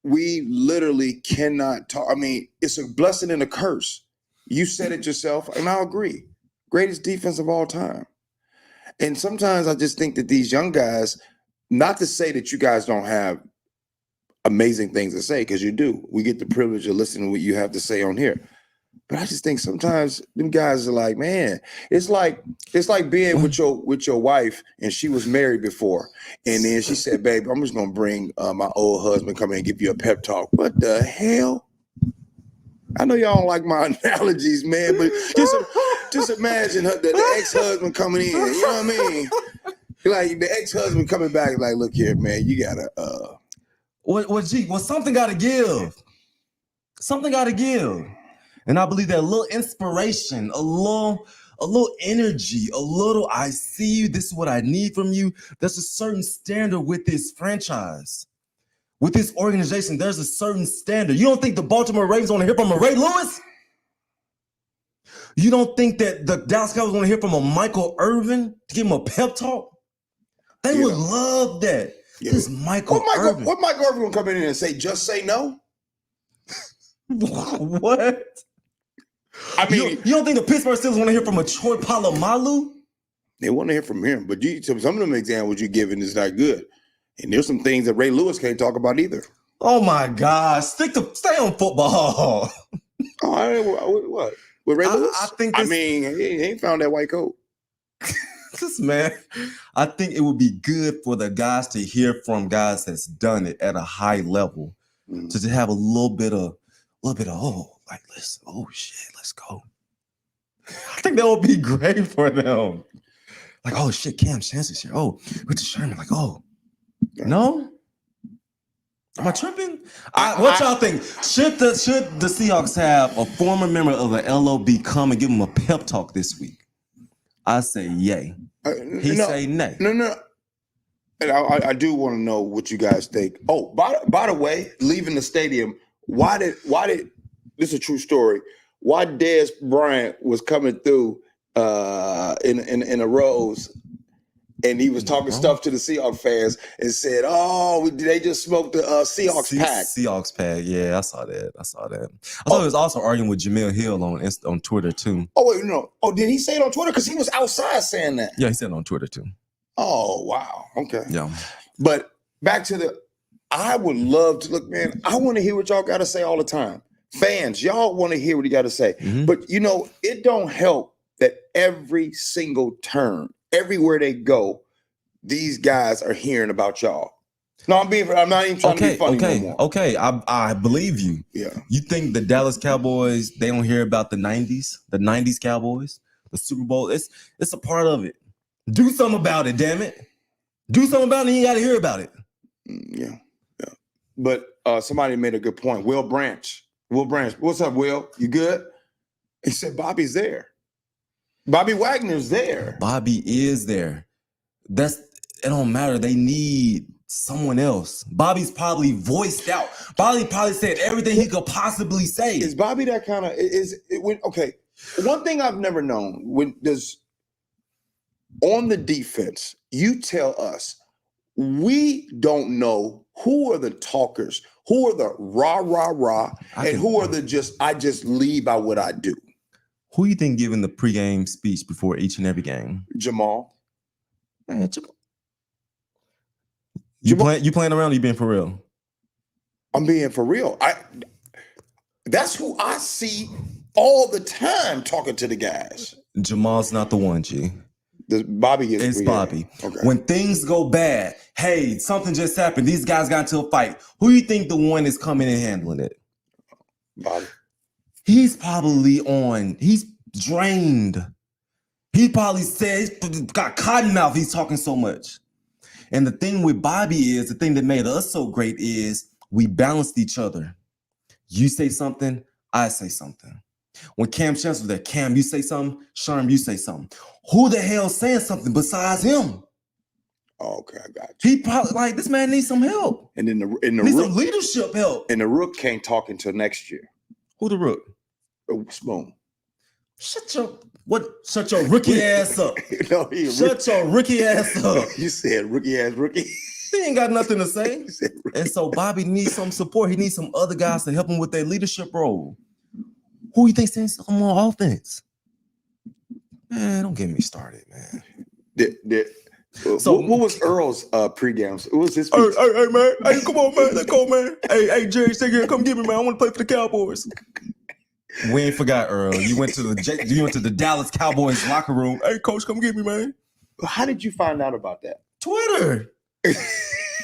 we literally cannot talk. I mean, it's a blessing and a curse. You said it yourself, and I'll agree. Greatest defense of all time. And sometimes I just think that these young guys, not to say that you guys don't have amazing things to say, because you do. We get the privilege of listening to what you have to say on here. But I just think sometimes them guys are like, man, it's like being with your wife and she was married before, and then she said, "Babe, I'm just gonna bring my old husband come in and give you a pep talk." What the hell? I know y'all don't like my analogies, man, but just imagine the ex-husband coming in. You know what I mean? Like the ex-husband coming back, like, look here, man, you gotta. Something gotta give. Something gotta give. And I believe that a little inspiration, a little energy, a little I see you, this is what I need from you. There's a certain standard with this franchise. With this organization, there's a certain standard. You don't think the Baltimore Ravens want to hear from a Ray Lewis? You don't think that the Dallas Cowboys want to hear from a Michael Irvin to give him a pep talk? They would love that. Yeah. This Michael Irvin. What Michael Irvin will come in and say, just say no? What? I mean, you don't think the Pittsburgh Steelers want to hear from a Troy Polamalu? They want to hear from him, but some of them examples you're giving is not good. And there's some things that Ray Lewis can't talk about either. Oh my gosh. Stay on football. What? With Ray Lewis? I mean, he ain't found that white coat. This man, I think it would be good for the guys to hear from guys that's done it at a high level. To just have a little bit of let's go. I think that would be great for them. Like, oh shit, Cam Chancellor's here. Oh, Richard Sherman. Like, oh, no? Am I tripping? What y'all think? Should the Seahawks have a former member of the LOB come and give them a pep talk this week? I say yay. He say nay. No. And I do want to know what you guys think. Oh, by the way, leaving the stadium, why did this is a true story? Why Dez Bryant was coming through in a rose, and he was talking stuff to the Seahawks fans and said, "Oh, they just smoked the Seahawks pack." Seahawks pack, yeah, I saw that. I thought he was also arguing with Jamil Hill on Twitter too. Oh wait, no. Oh, did he say it on Twitter? Because he was outside saying that. Yeah, he said it on Twitter too. Oh wow, okay. Yeah, but back to I would love to look, man. I want to hear what y'all got to say all the time. Fans, y'all want to hear what he got to say. Mm-hmm. But it don't help that every single turn, everywhere they go, these guys are hearing about y'all. No, I'm not even trying to be funny no more. Okay, I believe you. Yeah. You think the Dallas Cowboys, they don't hear about the 90s Cowboys, the Super Bowl? It's a part of it. Do something about it, damn it. Do something about it and you got to hear about it. Yeah. But somebody made a good point. Will Branch. What's up, Will? You good? He said Bobby's there. Bobby Wagner's there. Bobby is there. It don't matter. They need someone else. Bobby's probably voiced out. Bobby probably said everything he could possibly say. Is Bobby that kind of okay? One thing I've never known on the defense, you tell us, we don't know who are the talkers, who are the rah, and who are the I just lead by what I do. Who you think giving the pregame speech before each and every game? Jamal. Man, Jamal. You playing around or you being for real? I'm being for real. That's who I see all the time talking to the guys. Jamal's not the one, G. Bobby is. It's Bobby. Okay. When things go bad, hey, something just happened. These guys got into a fight. Who do you think the one is coming and handling it? Bobby. He's probably he's drained. He probably said he's got cotton mouth. He's talking so much. And the thing with Bobby is, the thing that made us so great is we balanced each other. You say something, I say something. When Cam Chancellor was there, Cam, you say something, Sherm, you say something. Who the hell's saying something besides him? Oh, okay, I got you. He probably this man needs some help. And then needs some leadership help. And the Rook can't talk until next year. Who the Rook? Spoon. Shut your rookie ass up. Shut your rookie ass up. You said rookie ass rookie. He ain't got nothing to say. And so Bobby needs some support. He needs some other guys to help him with their leadership role. Who you think's saying something on offense? Man, don't get me started, man. So what was Earl's pregame? What was his? Hey, man. Hey, come on, man. Let's go, man. Hey, Jerry, stay here. Come get me, man. I want to play for the Cowboys. We ain't forgot, Earl. You went to the Dallas Cowboys locker room. Hey, coach, come get me, man. How did you find out about that? Twitter.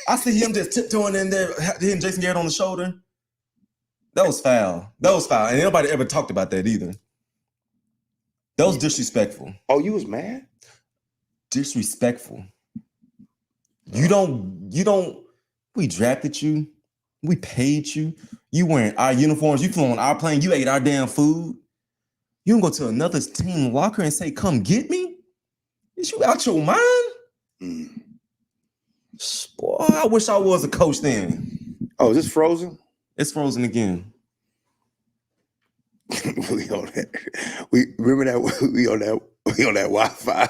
I see him just tiptoeing in there, hitting Jason Garrett on the shoulder. That was foul. And nobody ever talked about that either. That was disrespectful. Oh, you was mad? Disrespectful. You don't, we drafted you. We paid you. You wearing our uniforms. You flew on our plane. You ate our damn food. You don't go to another team locker and say, come get me? Is you out your mind? Mm. Boy, I wish I was a coach then. Oh, is this frozen? It's frozen again. We on that. We on that Wi-Fi.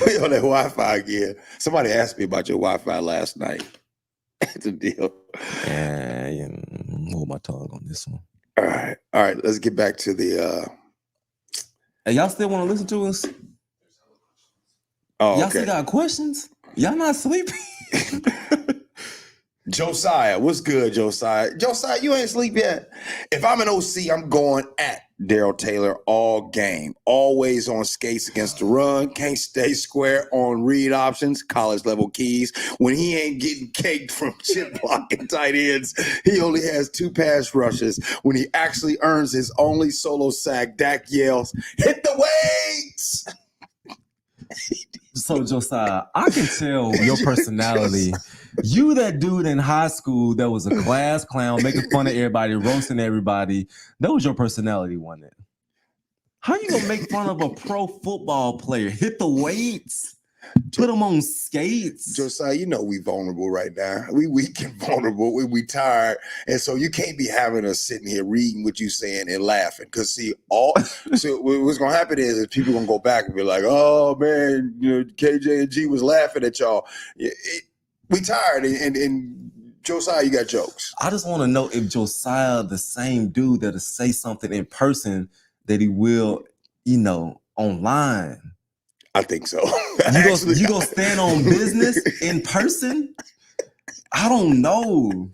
We on that Wi-Fi again. Somebody asked me about your Wi-Fi last night. It's a deal. Yeah, hold my tongue on this one. All right. Let's get back to the. Hey, y'all still want to listen to us? Oh, y'all okay. still got questions? Y'all not sleeping? Josiah, what's good, Josiah? Josiah, you ain't sleep yet. If I'm an OC, I'm going at Daryl Taylor all game. Always on skates against the run. Can't stay square on read options, college level keys. When he ain't getting caked from chip blocking tight ends, he only has 2 pass rushes. When he actually earns his only solo sack, Dak yells, "Hit the weights!" So, Josiah, I can tell your personality. You that dude in high school that was a class clown, making fun of everybody, roasting everybody. That was your personality, wasn't it? How you gonna make fun of a pro football player? Hit the weights. Put them on skates. Josiah, you know we vulnerable right now. We weak and vulnerable. We tired. And so you can't be having us sitting here reading what you saying and laughing. Because so what's going to happen is people going to go back and be like, oh, man, KJ and G was laughing at y'all. We tired. And Josiah, you got jokes. I just want to know if Josiah the same dude that'll say something in person that he will, online. I think so. You gonna stand on business in person? I don't know,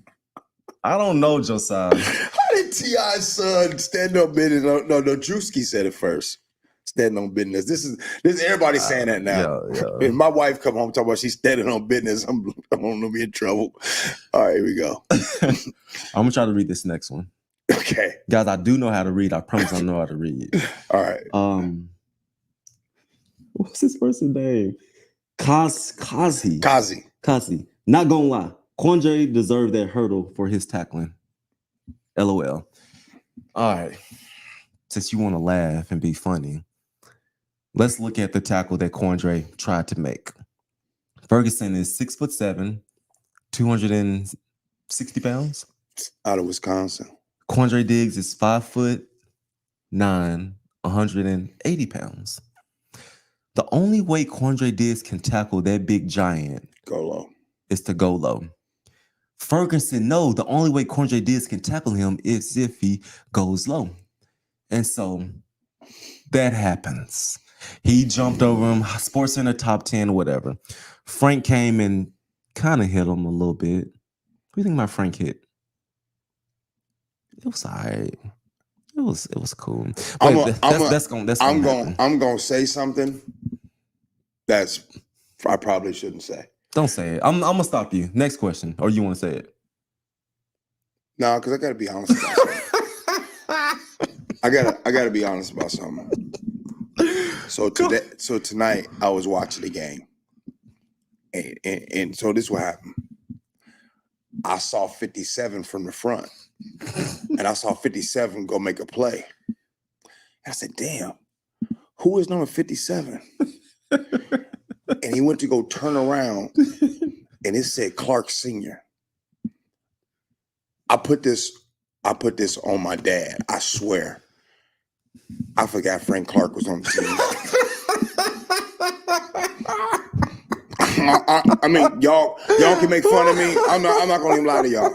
Josiah. How did T.I.'s son stand on business? No, Drewski said it first. Stand on business. This is everybody saying that now. Yeah. If my wife come home talking about she's standing on business, I'm gonna be in trouble. All right, here we go. I'm gonna try to read this next one. Okay. Guys, I do know how to read. I promise I know how to read. All right. What's his first name? Kazi. Not gonna lie. Quandre deserved that hurdle for his tackling. LOL. All right. Since you want to laugh and be funny, let's look at the tackle that Quandre tried to make. Ferguson is 6'7", 260 pounds. Out of Wisconsin. Quandre Diggs is 5'9", 180 pounds. The only way Quandre Diggs can tackle that big giant is to go low. Ferguson, no, the only way Quandre Diggs can tackle him is if he goes low. And so that happens. He jumped over him, Sports Center top 10, whatever. Frank came and kind of hit him a little bit. What do you think my Frank hit? It was all right. It was cool. I'm gonna say something that's I probably shouldn't say. Don't say it. I'm gonna stop you. Next question. Or you want to say it? No, because I gotta be honest about something. I gotta be honest about something. So tonight I was watching the game. And so this is what happened. I saw 57 from the front. And I saw 57 go make a play. I said, damn, who is number 57? And he went to go turn around and it said Clark Sr. I put this on my dad. I swear. I forgot Frank Clark was on the team. I mean, y'all can make fun of me. I'm not gonna even lie to y'all.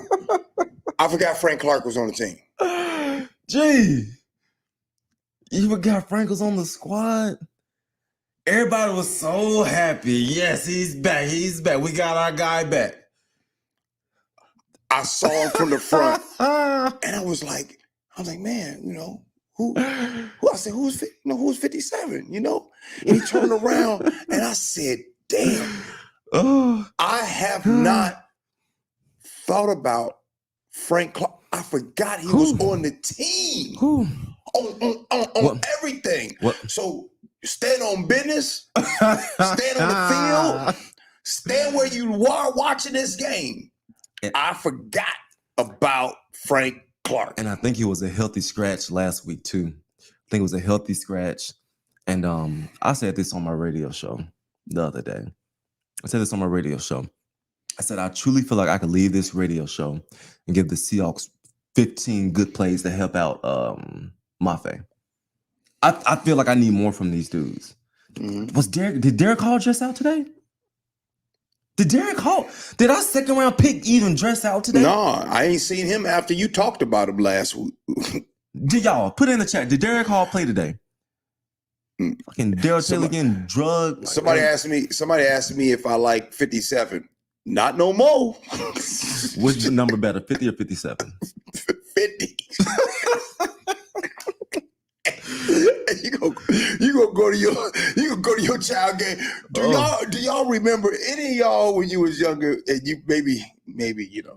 I forgot Frank Clark was on the team. Gee, you forgot Frank was on the squad? Everybody was so happy. Yes, he's back. We got our guy back. I saw him from the front, and I was like, man, who? I said, who's 57? And he turned around, and I said, damn, I have not thought about Frank Clark. I forgot he was on the team. On everything. What? So stand on business, stand on the field, stand where you are watching this game. I forgot about Frank Clark. And I think he was a healthy scratch last week too. I think it was a healthy scratch. And I said this on my radio show the other day. I said, I truly feel like I could leave this radio show and give the Seahawks 15 good plays to help out Mafe. I feel like I need more from these dudes. Mm-hmm. Did Derek Hall dress out today? Did our second round pick even dress out today? No, I ain't seen him after you talked about him last week. Did y'all put it in the chat? Did Derek Hall play today? Fucking Daryl Taylor getting drugged. Somebody asked me if I like 57. Not no more. Which number better, 50 or 57? 50. You gonna go to your child game. Do y'all remember any of y'all when you was younger and you maybe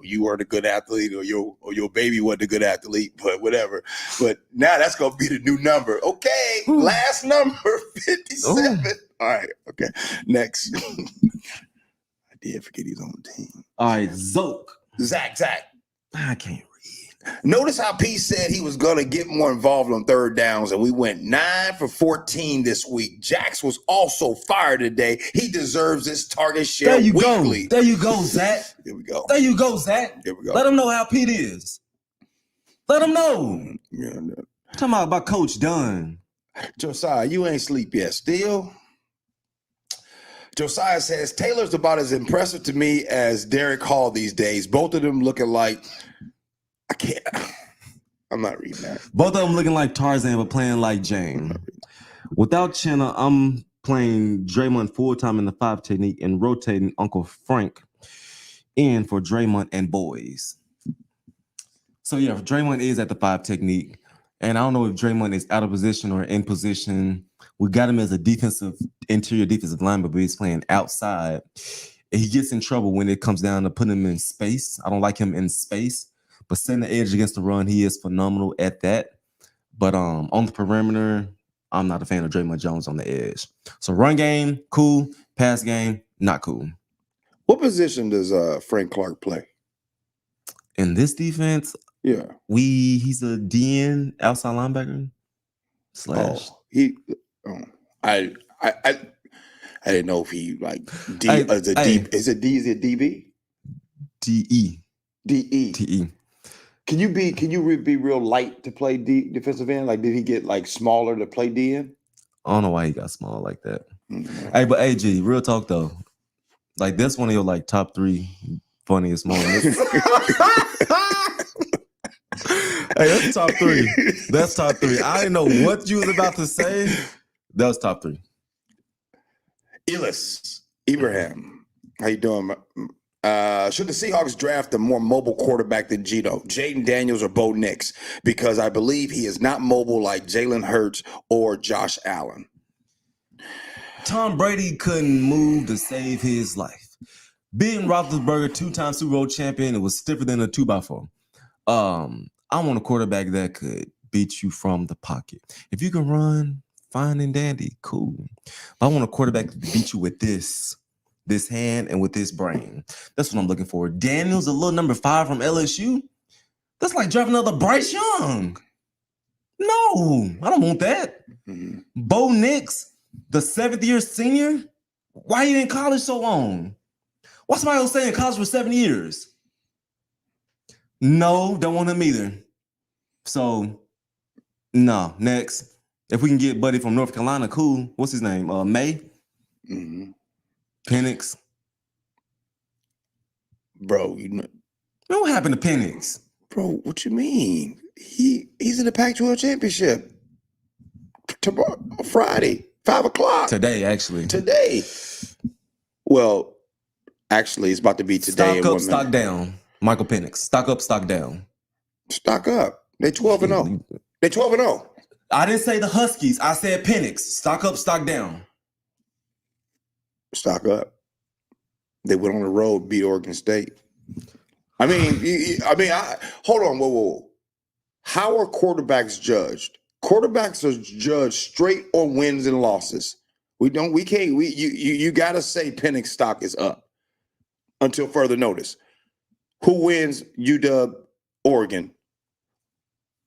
you weren't a good athlete or your baby wasn't a good athlete, but whatever. But now that's gonna be the new number. Okay, last number 57. All right, okay. Next. I did forget he's on the team. All right, Zach. I can't read. Notice how P said he was going to get more involved on third downs, and we went 9 for 14 this week. Jax was also fired today. He deserves his target share weekly. There you go, Zach. Here we go. There you go, Zach. Here we go. Let him know how Pete is. Let him know. Yeah, no. Talking about Coach Dunn. Josiah, you ain't sleep yet. Still? Josiah says, Taylor's about as impressive to me as Derek Hall these days. Both of them looking like, I'm not reading that. Both of them looking like Tarzan, but playing like Jane. Without Chenna, I'm playing Draymond full-time in the 5 technique and rotating Uncle Frank in for Draymond and boys. So, yeah, Draymond is at the 5 technique. And I don't know if Draymond is out of position or in position. We got him as a interior defensive lineman, but he's playing outside. And he gets in trouble when it comes down to putting him in space. I don't like him in space. But setting the edge against the run, he is phenomenal at that. But on the perimeter, I'm not a fan of Draymond Jones on the edge. So run game, cool. Pass game, not cool. What position does Frank Clark play? In this defense, yeah, he's a DN outside linebacker / I didn't know if he like is it DB? DE. DE. Can you be real light to play defensive end? Like, did he get like smaller to play DN? I don't know why he got small like that. Mm-hmm. Hey, but AG, real talk though. Like, that's one of your like top 3 funniest moments. Hey, that's top 3. That's top 3. I didn't know what you was about to say. That was top 3. Elis Ibrahim, how you doing? Should the Seahawks draft a more mobile quarterback than Geno, Jaden Daniels, or Bo Nix? Because I believe he is not mobile like Jalen Hurts or Josh Allen. Tom Brady couldn't move to save his life. Being Roethlisberger, 2-time Super Bowl champion, it was stiffer than a 2x4. I want a quarterback that could beat you from the pocket. If you can run, fine and dandy, cool. But I want a quarterback to beat you with this hand and with this brain. That's what I'm looking for. Daniels, a little number 5 from LSU. That's like drafting another Bryce Young. No, I don't want that. Mm-hmm. Bo Nix, the 7th-year senior. Why you in college so long? Why somebody gonna stay in college for 7 years? No, don't want him either. So, no, next. If we can get Buddy from North Carolina, cool. What's his name? May? Mm-hmm. Penix. Bro, what happened to Penix? Bro, what you mean? He's in the Pac-12 championship tomorrow, Friday, 5:00. Today, actually. Today. Well, actually, it's about to be today. Stock up, stock down. Michael Penix. Stock up, stock down. Stock up. They 12-0. They 12-0. I didn't say the Huskies. I said Penix. Stock up, stock down. Stock up. They went on the road, beat Oregon State. Hold on, whoa. How are quarterbacks judged? Quarterbacks are judged straight on wins and losses. You gotta say Penix stock is up until further notice. Who wins UW Oregon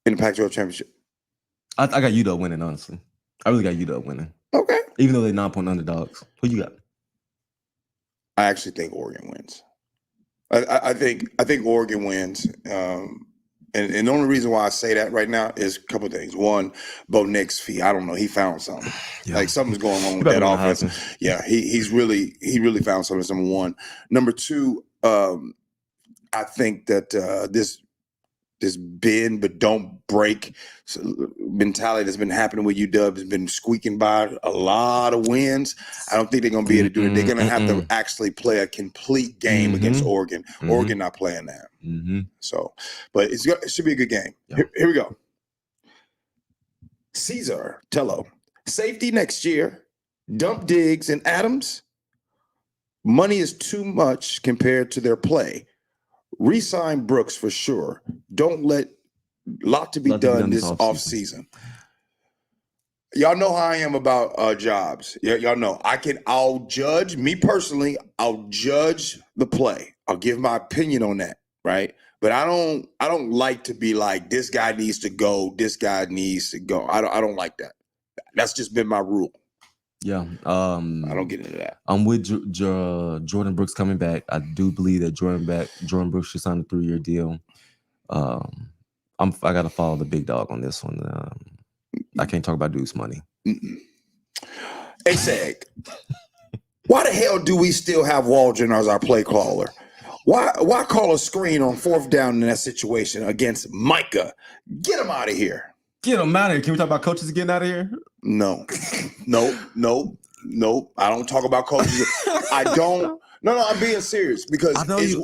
in the Pac-12 championship? I got UW winning, honestly. I really got UW winning. Okay. Even though they're 9-point underdogs. Who you got? I actually think Oregon wins. I think Oregon wins. And the only reason why I say that right now is a couple of things. One, Bo Nix fee. I don't know. He found something. Yeah. Like something's going on with that offense. Yeah, he really found something. Number one. Number two, I think that this bend but don't break mentality that's been happening with UW has been squeaking by a lot of wins. I don't think they're going to be able to do it. They're going to have to actually play a complete game against Oregon. Oregon not playing that. So, but it should be a good game. Yeah. Here we go. Caesar Tello. Safety next year. Dump Diggs and Adams. Money is too much compared to their play. Resign Brooks for sure. Don't let lot to be done this offseason. Y'all know how I am about jobs. Y'all know I'll judge me personally. I'll judge the play. I'll give my opinion on that, right? But I don't like to be like this guy needs to go. This guy needs to go. I don't like that. That's just been my rule. Yeah. I don't get into that. I'm with Jordan Brooks coming back. I do believe that Jordan Brooks should sign a 3-year deal. I got to follow the big dog on this one. I can't talk about dude's money. Hey, Sag, why the hell do we still have Waldron as our play caller? Why call a screen on 4th down in that situation against Micah? Get him out of here. Get him out of here. Can we talk about coaches getting out of here? No. I don't talk about coaches. I don't. No, I'm being serious because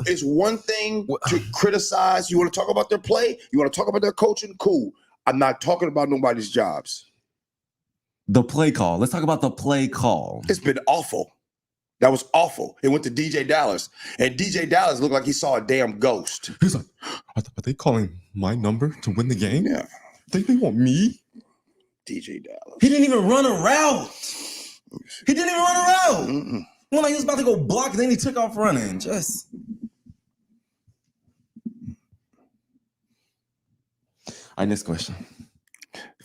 it's one thing to criticize. You want to talk about their play? You want to talk about their coaching? Cool. I'm not talking about nobody's jobs. The play call. Let's talk about the play call. It's been awful. That was awful. It went to DJ Dallas. And DJ Dallas looked like he saw a damn ghost. He's like, are they calling my number to win the game? Yeah. Think they want me? DJ Dallas. He didn't even run a route. Well, like he was about to go block, and then he took off running. Just. All right, next question.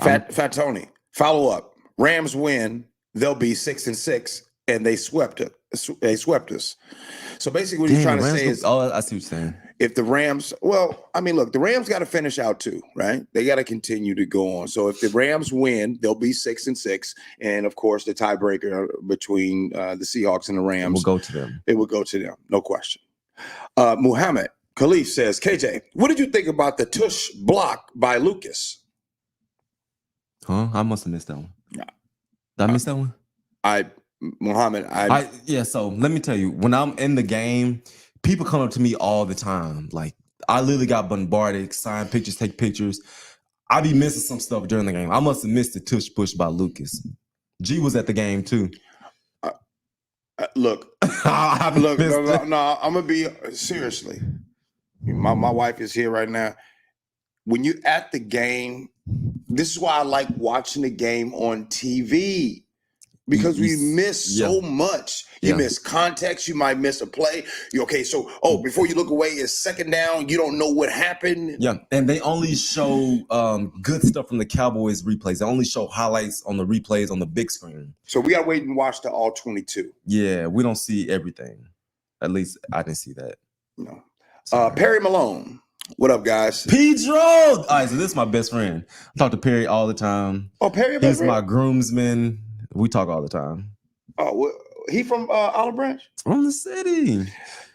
Fat Tony. Follow up. Rams win. They'll be 6-6, and they swept it. They swept us. So basically, what he's trying to say is, I see what you're saying. If the Rams, look, the Rams got to finish out too, right? They got to continue to go on. So if the Rams win, they'll be 6-6, and of course, the tiebreaker between the Seahawks and the Rams will go to them. It will go to them, no question. Muhammad Khalif says, KJ, what did you think about the tush block by Lucas? Huh? I must have missed that one. Did I miss that one? So let me tell you, when I'm in the game, people come up to me all the time. Like, I literally got bombarded, sign pictures, take pictures. I be missing some stuff during the game. I must have missed the tush push by Lucas. G was at the game too. Look, I'm gonna be seriously. My wife is here right now. When you're at the game, this is why I like watching the game on TV. Because we miss so much. You miss context. You might miss a play. Before you look away, it's 2nd down. You don't know what happened. Yeah, and they only show good stuff from the Cowboys replays. They only show highlights on the replays on the big screen. So we got to wait and watch the all 22. Yeah, we don't see everything. At least I didn't see that. No. Perry Malone. What up, guys? Pedro! All right, so this is my best friend. I talk to Perry all the time. Oh, Perry? He's my groomsman. We talk all the time. Oh, well, he from Olive Branch? From the city.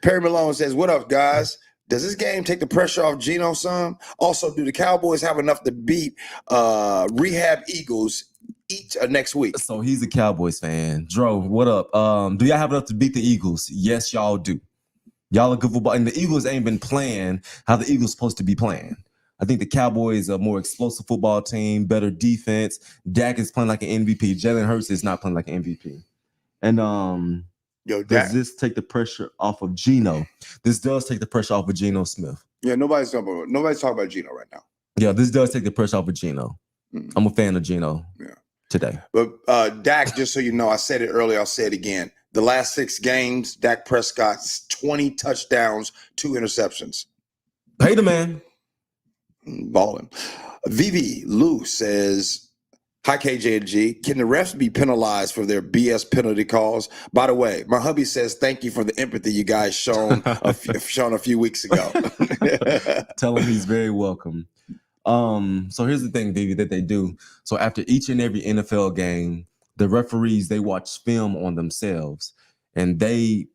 Perry Malone says, what up, guys? Does this game take the pressure off Geno some? Also, do the Cowboys have enough to beat Rehab Eagles next week? So he's a Cowboys fan. Dro, what up? Do y'all have enough to beat the Eagles? Yes, y'all do. Y'all are good football. And the Eagles ain't been playing how the Eagles supposed to be playing. I think the Cowboys are a more explosive football team, better defense. Dak is playing like an MVP. Jalen Hurts is not playing like an MVP. And Yo, does Dak. this take the pressure off of Geno? This does take the pressure off of Geno Smith. Yeah, nobody's talking about Geno right now. Yeah, this does take the pressure off of Geno. Mm. I'm a fan of Geno today. But Dak, just so you know, I said it earlier, I'll say it again. The last 6 games, Dak Prescott's 20 touchdowns, 2 interceptions. Pay the man. Balling. Vivi Lou says, hi, KJ and G. Can the refs be penalized for their BS penalty calls? By the way, my hubby says thank you for the empathy you guys shown a few weeks ago. Tell him he's very welcome. So here's the thing, Vivi, that they do. So after each and every NFL game, the referees, they watch film on themselves and they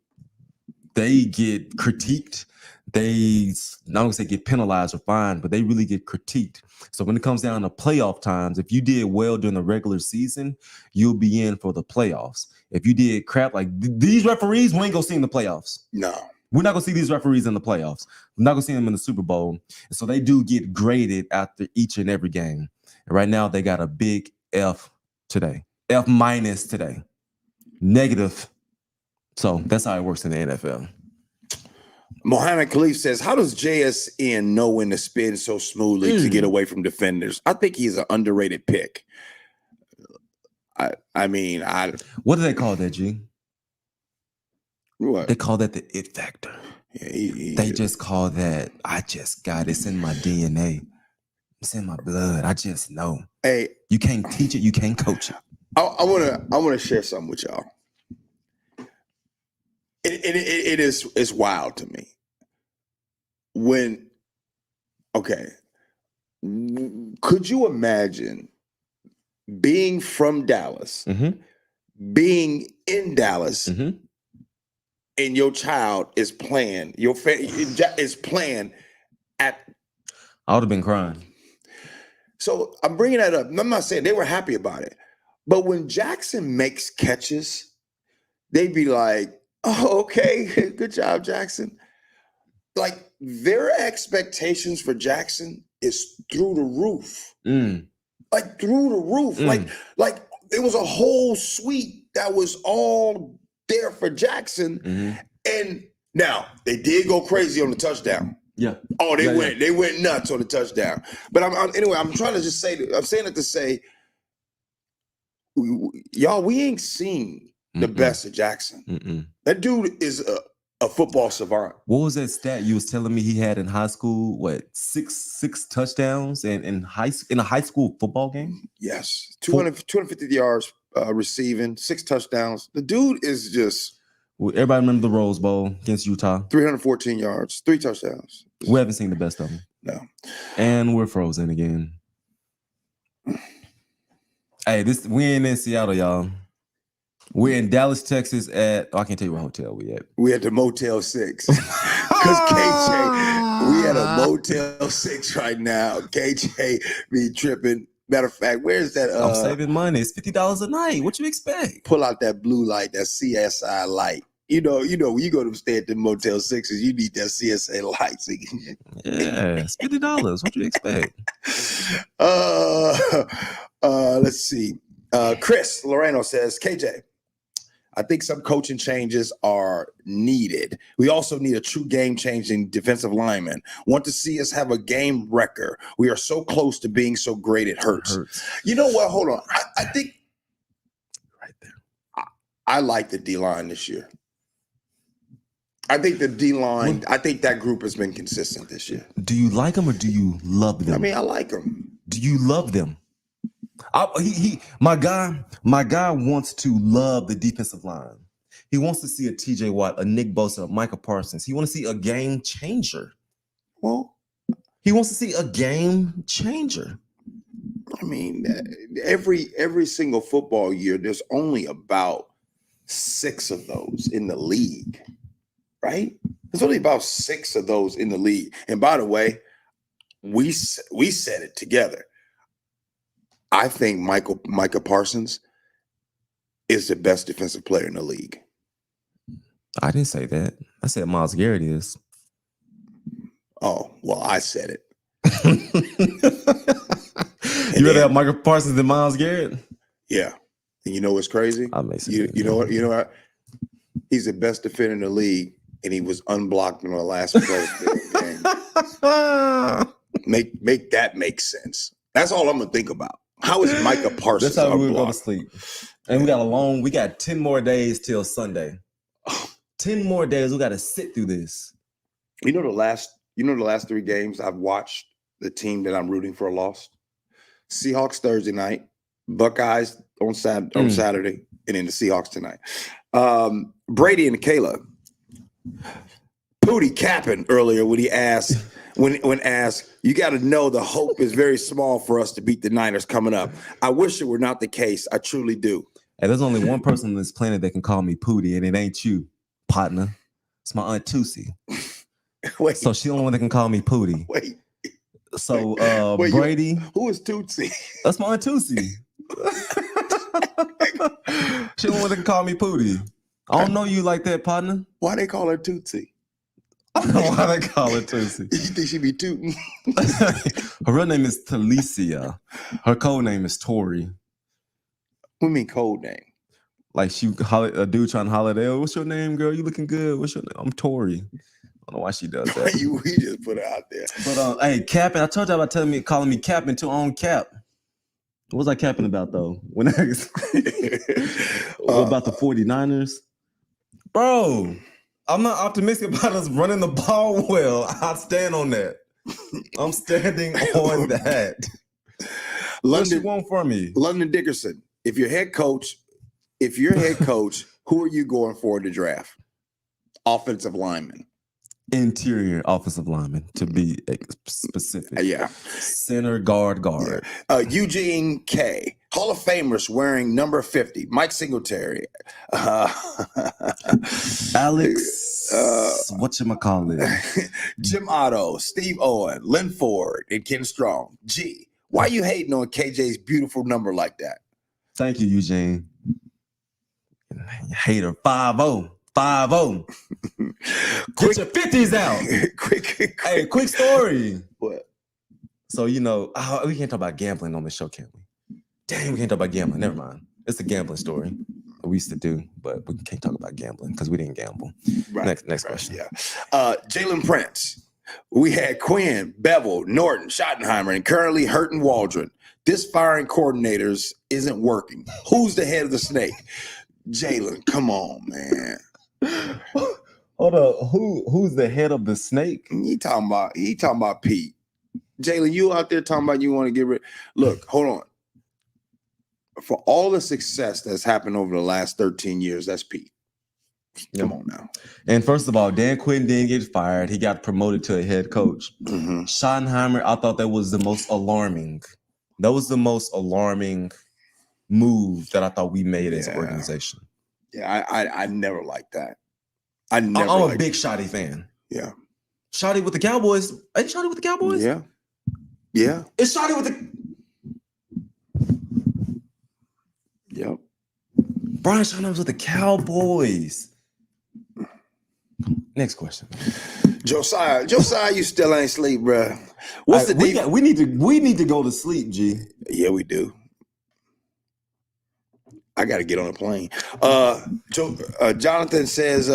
get critiqued. They not only say get penalized or fined, but they really get critiqued. So when it comes down to playoff times, if you did well during the regular season, you'll be in for the playoffs. If you did crap like these referees, we ain't gonna see in the playoffs. No. We're not gonna see these referees in the playoffs. We're not gonna see them in the Super Bowl. And so they do get graded after each and every game. And right now they got a big F today. F- today. Negative. So that's how it works in the NFL. Mohammed Khalif says, how does JSN know when to spin so smoothly to get away from defenders? I think he's an underrated pick. I mean, what do they call that, G? What? They call that the it factor. Yeah, they just call that, I just got it. It's in my DNA. It's in my blood. I just know. Hey, you can't teach it. You can't coach it. I wanna share something with y'all. It's wild to me. Could you imagine being from Dallas, being in Dallas, and your child is playing, is playing at? I would have been crying. So I'm bringing that up. I'm not saying they were happy about it, but when Jackson makes catches, they'd be like, "Oh, okay, good job, Jackson." Like their expectations for Jackson is through the roof. Like through the roof. Like it was a whole suite that was all there for Jackson. And now they did go crazy on the touchdown. Yeah. Oh, they went nuts on the touchdown. But I'm trying to just say that, I'm saying it to say, y'all, we ain't seen the best of Jackson. That dude is a football savant. What was that stat you was telling me he had in high school? What, six touchdowns in a high school football game? Yes, 250 yards receiving, 6 touchdowns. The dude is just. Well, everybody remember the Rose Bowl against Utah? 314 yards, 3 touchdowns. We haven't seen the best of him. No. And we're frozen again. Hey, we ain't in Seattle, y'all. We're in Dallas, Texas I can't tell you what hotel we at. We at the Motel 6. Because KJ, we at a Motel 6 right now. KJ be tripping. Matter of fact, where's that? I'm saving money. It's $50 a night. What you expect? Pull out that blue light, that CSI light. You know, when you go to stay at the Motel 6s, you need that CSA light. Yeah, it's $50. What you expect? Let's see. Chris Loreno says, KJ, I think some coaching changes are needed. We also need a true game-changing defensive lineman. Want to see us have a game wrecker. We are so close to being so great it hurts. You know what? Hold on. I think right there. I like the D-line this year. I think the D-line, I think that group has been consistent this year. Do you like them or do you love them? I mean, I like them. Do you love them? My guy wants to love the defensive line. He wants to see a TJ Watt, a Nick Bosa, a Micah Parsons. He wants to see a game changer. Well, he wants to see a game changer. I mean, every single football year, there's only about 6 of those in the league, right? There's only about 6 of those in the league. And by the way, we said it together. I think Micah Parsons is the best defensive player in the league. I didn't say that. I said Myles Garrett is. Oh, well, I said it. You rather have Michael Parsons than Myles Garrett? Yeah. And you know what's crazy? You know what? He's the best defender in the league, and he was unblocked in the last play of the game. Make that make sense. That's all I'm gonna think about. How is Micah Parsons? That's how we would go to sleep. And we got 10 more days till Sunday. 10 more days. We got to sit through this. You know the last 3 games I've watched, the team that I'm rooting for lost. Seahawks Thursday night, Buckeyes on Saturday, and then the Seahawks tonight. Brady and Kayla. Pootie capping earlier when he asked, when asked, you got to know the hope is very small for us to beat the Niners coming up. I wish it were not the case. I truly do. And there's only one person on this planet that can call me Pootie, and it ain't you, partner. It's my Aunt Tusi. Wait. So she's the only one that can call me Pootie. Wait. So Brady. Who is Tootsie? That's my Aunt Tusi. She the one that can call me Pootie. I don't know you like that, partner. Why they call her Tootsie? I don't know why they call her Tootsie. You think she be tooting? Her real name is Talicia. Her code name is Tori. What do you mean code name? Like a dude trying to holler at her, what's your name, girl? You looking good. What's your name? I'm Tori. I don't know why she does that. We just put her out there. But hey, capping. I told you about calling me Cap until I own Cap. What was I capping about though? When about the 49ers? Bro, I'm not optimistic about us running the ball well. I stand on that. I'm standing on that. What you want from me? London Dickerson, if you're head coach, who are you going for in the draft? Offensive lineman. Interior offensive lineman, to be specific. Yeah. Center, guard. Yeah. Eugene K. Hall of Famers wearing number 50. Mike Singletary. Alex. Whatchamacallit? Jim Otto. Steve Owen. Lynn Ford. And Ken Strong. G. Why you hating on KJ's beautiful number like that? Thank you, Eugene. Hater. 5-0. 5-0. Get your 50s out. Hey, quick story. What? So, we can't talk about gambling on the show, can we? Dang, we can't talk about gambling. Never mind. It's a gambling story. We used to do, but we can't talk about gambling because we didn't gamble. Right. Next question. Yeah. Jalen Prince. We had Quinn, Bevel, Norton, Schottenheimer, and currently Hurton Waldron. This firing coordinators isn't working. Who's the head of the snake? Jalen, come on, man. Hold up. Who's the head of the snake? He talking about Pete. Jalen, you out there talking about you want to get rid. Look, hold on. For all the success that's happened over the last 13 years, that's Pete. Come on now. And first of all, Dan Quinn didn't get fired. He got promoted to a head coach. Mm-hmm. Schottenheimer, I thought that was the most alarming. That was the most alarming move that I thought we made as an organization. Yeah, I never liked that. I'm a big Shotty fan. Yeah. Shotty with the Cowboys. Ain't Shotty with the Cowboys? Yeah. Yeah. It's Shotty with the... Yep. Brian Schottenheimer's with the Cowboys. Next question. Josiah, you still ain't sleep, bro. What's the deal? We need to go to sleep, G. Yeah, we do. I got to get on a plane. Jonathan says,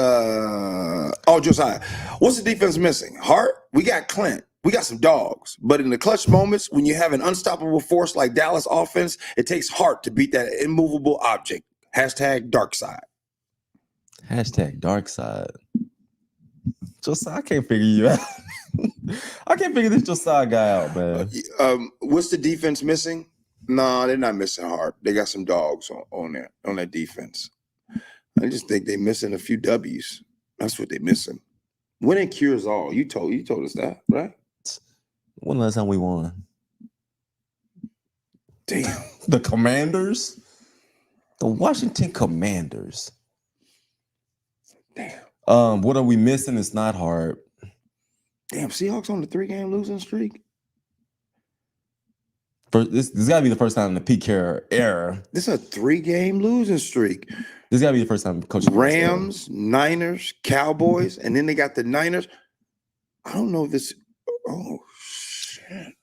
Josiah, what's the defense missing? Hart? We got Clint. We got some dogs. But in the clutch moments, when you have an unstoppable force like Dallas offense, it takes heart to beat that immovable object. Hashtag dark side. Hashtag dark side. Josiah, I can't figure you out. I can't figure this Josiah guy out, man. What's the defense missing? No, they're not missing heart. They got some dogs on that defense. I just think they're missing a few W's. That's what they're missing. Winning cures all. You told us that, right? When last time we won? Damn. The Commanders? The Washington Commanders. Damn. What are we missing? It's not hard. Damn, Seahawks on the 3-game losing streak. This got to be the first time in the Pete Carroll era. This is a 3-game losing streak. This gotta be the first time coaching. Rams, Niners, Cowboys, and then they got the Niners. I don't know this. Oh shit.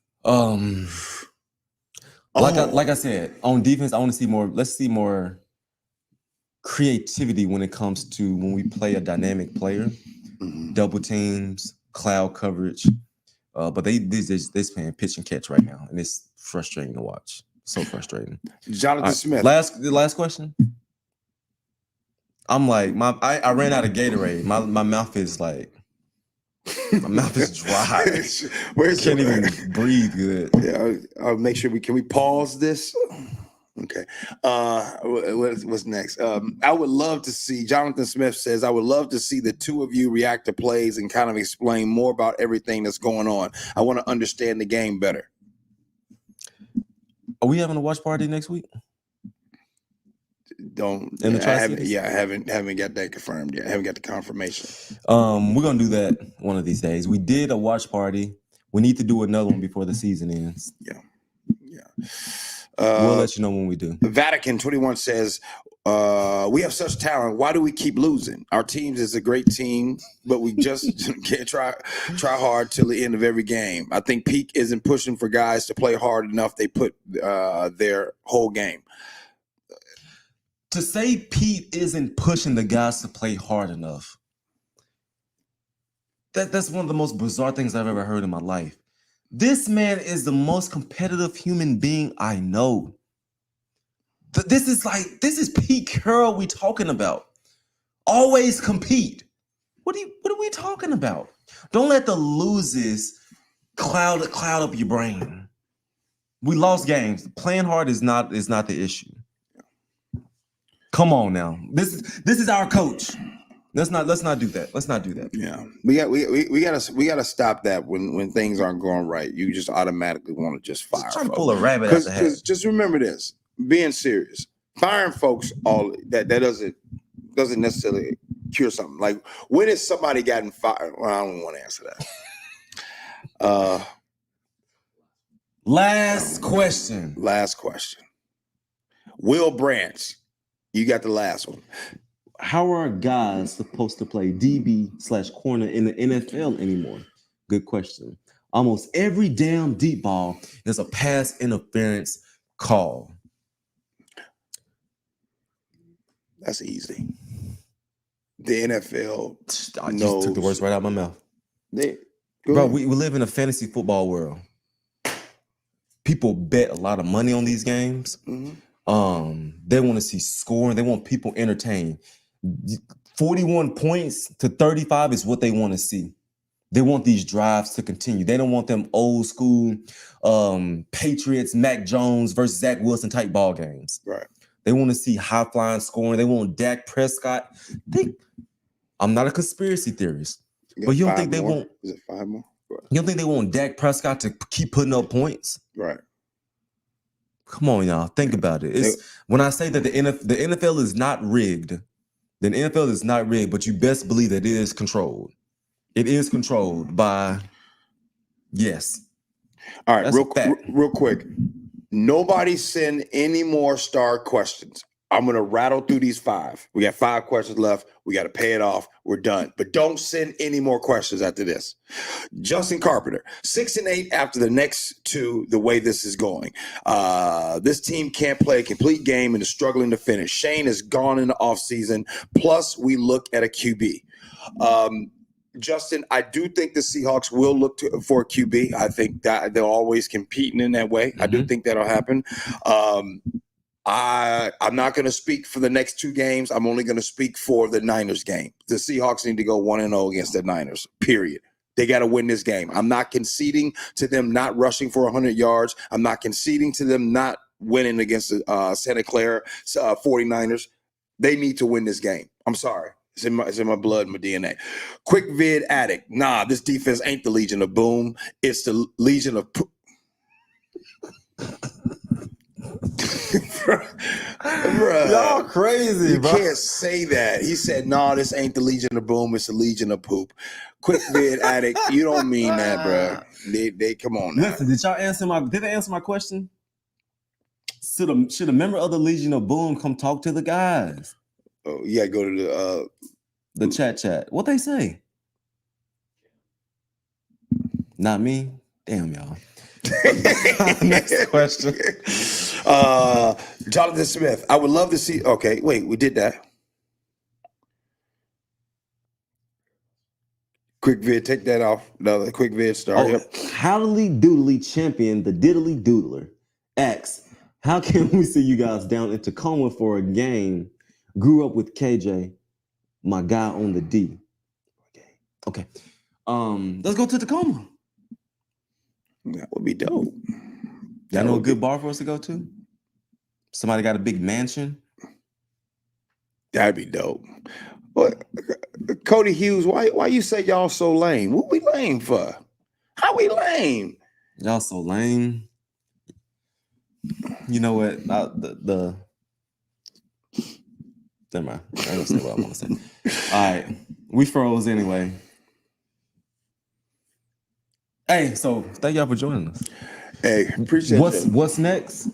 Like I said, on defense, I want to see more. Let's see more creativity when it comes to when we play a dynamic player, double teams, cloud coverage. But they playing pitch and catch right now, and it's frustrating to watch. So frustrating. Jonathan Smith. The last question. I'm like I ran out of Gatorade. My mouth is like my mouth is dry. Can't even breathe good. Yeah, I'll make sure can we pause this? Okay. What's next? I would love to see, Jonathan Smith says, I would love to see the two of you react to plays and kind of explain more about everything that's going on. I want to understand the game better. Are we having a watch party next week? I haven't got that confirmed yet. I haven't got the confirmation. We're gonna do that one of these days. We did a watch party. We need to do another one before the season ends. Yeah. We'll let you know when we do. Vatican 21 says, we have such talent. Why do we keep losing? Our team is a great team, but we just can't try hard till the end of every game. I think Peak isn't pushing for guys to play hard enough. They put their whole game. To say Pete isn't pushing the guys to play hard enough, that's one of the most bizarre things I've ever heard in my life. This man is the most competitive human being I know. This is Pete Carroll we talking about. Always compete. What are we talking about? Don't let the loses cloud up your brain. We lost games. Playing hard is not the issue. Come on now. This is our coach. Let's not do that. Let's not do that. Yeah. We gotta stop that when things aren't going right. You just automatically want to just fire. Just trying to pull a rabbit out the hat. Because just remember this, being serious. Firing folks all that doesn't necessarily cure something. Like, when has somebody gotten fired? Well, I don't want to answer that. Last question. Will Branch, you got the last one. How are guys supposed to play DB/corner in the NFL anymore? Good question. Almost every damn deep ball is a pass interference call. That's easy. The NFL I just took the words right out of my mouth. Bro, we live in a fantasy football world. People bet a lot of money on these games. Mm-hmm. They want to see scoring. They want people entertained. 41 points to 35 is what they want to see. They want these drives to continue. They don't want them old school Patriots, Mac Jones versus Zach Wilson type ball games. Right. They want to see high flying scoring. They want Dak Prescott. I'm not a conspiracy theorist, but you don't think they want? Is it 5 more? You don't think they want Dak Prescott to keep putting up points? Right. Come on, y'all. Think about it. When I say that the NFL is not rigged, then the NFL is not rigged, but you best believe that it is controlled. It is controlled by, yes. All right, real quick. Nobody send any more star questions. I'm going to rattle through these 5. We got 5 questions left. We got to pay it off. We're done. But don't send any more questions after this. Justin Carpenter, 6-8 after the next 2, the way this is going. This team can't play a complete game and is struggling to finish. Shane is gone in the offseason. Plus, we look at a QB. Justin, I do think the Seahawks will look for a QB. I think that they're always competing in that way. Mm-hmm. I do think that'll happen. I'm not going to speak for the next 2 games. I'm only going to speak for the Niners game. The Seahawks need to go 1-0 against the Niners, period. They got to win this game. I'm not conceding to them not rushing for 100 yards. I'm not conceding to them not winning against the Santa Clara 49ers. They need to win this game. I'm sorry. It's in my blood, my DNA. Quick vid addict. Nah, this defense ain't the Legion of Boom. It's the Legion of Bruh, y'all crazy, bro. You can't say that. He said, "No, this ain't the Legion of Boom. It's the Legion of Poop." Quick vid addict. You don't mean that, bro. They come on now. Listen, did they answer my question? Should a member of the Legion of Boom come talk to the guys? Oh, yeah, go to the chat. What they say? Not me. Damn, y'all. Next question. Jonathan Smith. I would love to see. Okay, wait, we did that. Quick vid, take that off. Another quick vid start. Yep. Howdly Doodly champion, the Diddly Doodler. X. How can we see you guys down in Tacoma for a game? Grew up with KJ, my guy on the D. Okay. Let's go to Tacoma. That would be dope. Y'all know a good bar for us to go to? Somebody got a big mansion? That'd be dope. What, Cody Hughes, why you say y'all so lame? What we lame for? How we lame? Y'all so lame. You know what? Never mind. I ain't gonna say what I want to say. All right. We froze anyway. Hey, so thank y'all for joining us. Hey, appreciate it. What's next?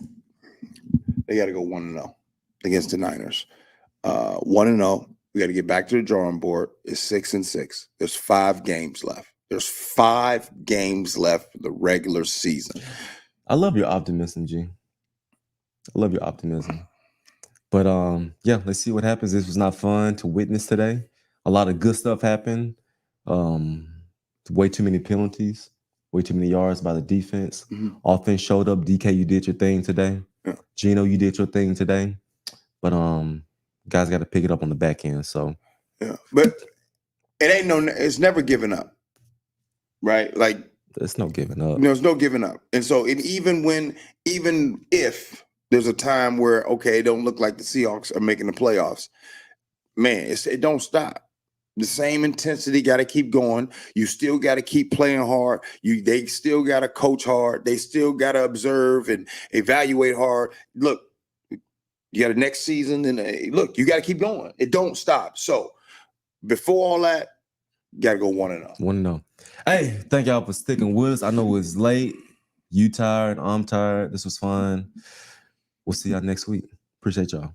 They got to go 1-0 against the Niners. 1-0. We got to get back to the drawing board. It's 6-6. There's 5 games left. There's 5 games left for the regular season. I love your optimism, G. I love your optimism. But yeah, let's see what happens. This was not fun to witness today. A lot of good stuff happened. Way too many penalties. Way too many yards by the defense. Mm-hmm. Offense showed up. DK, you did your thing today. Yeah. Gino, you did your thing today. But guys got to pick it up on the back end. So yeah, but it's never giving up, right? Like there's no giving up. There's no giving up, and so even if there's a time where it don't look like the Seahawks are making the playoffs, man, it don't stop. The same intensity got to keep going. You still got to keep playing hard. They still got to coach hard. They still got to observe and evaluate hard. Look, you got the next season, and look, you got to keep going. It don't stop. So before all that, you got to go 1-0. 1-0. Hey, thank y'all for sticking with us. I know it's late. You tired. I'm tired. This was fun. We'll see y'all next week. Appreciate y'all.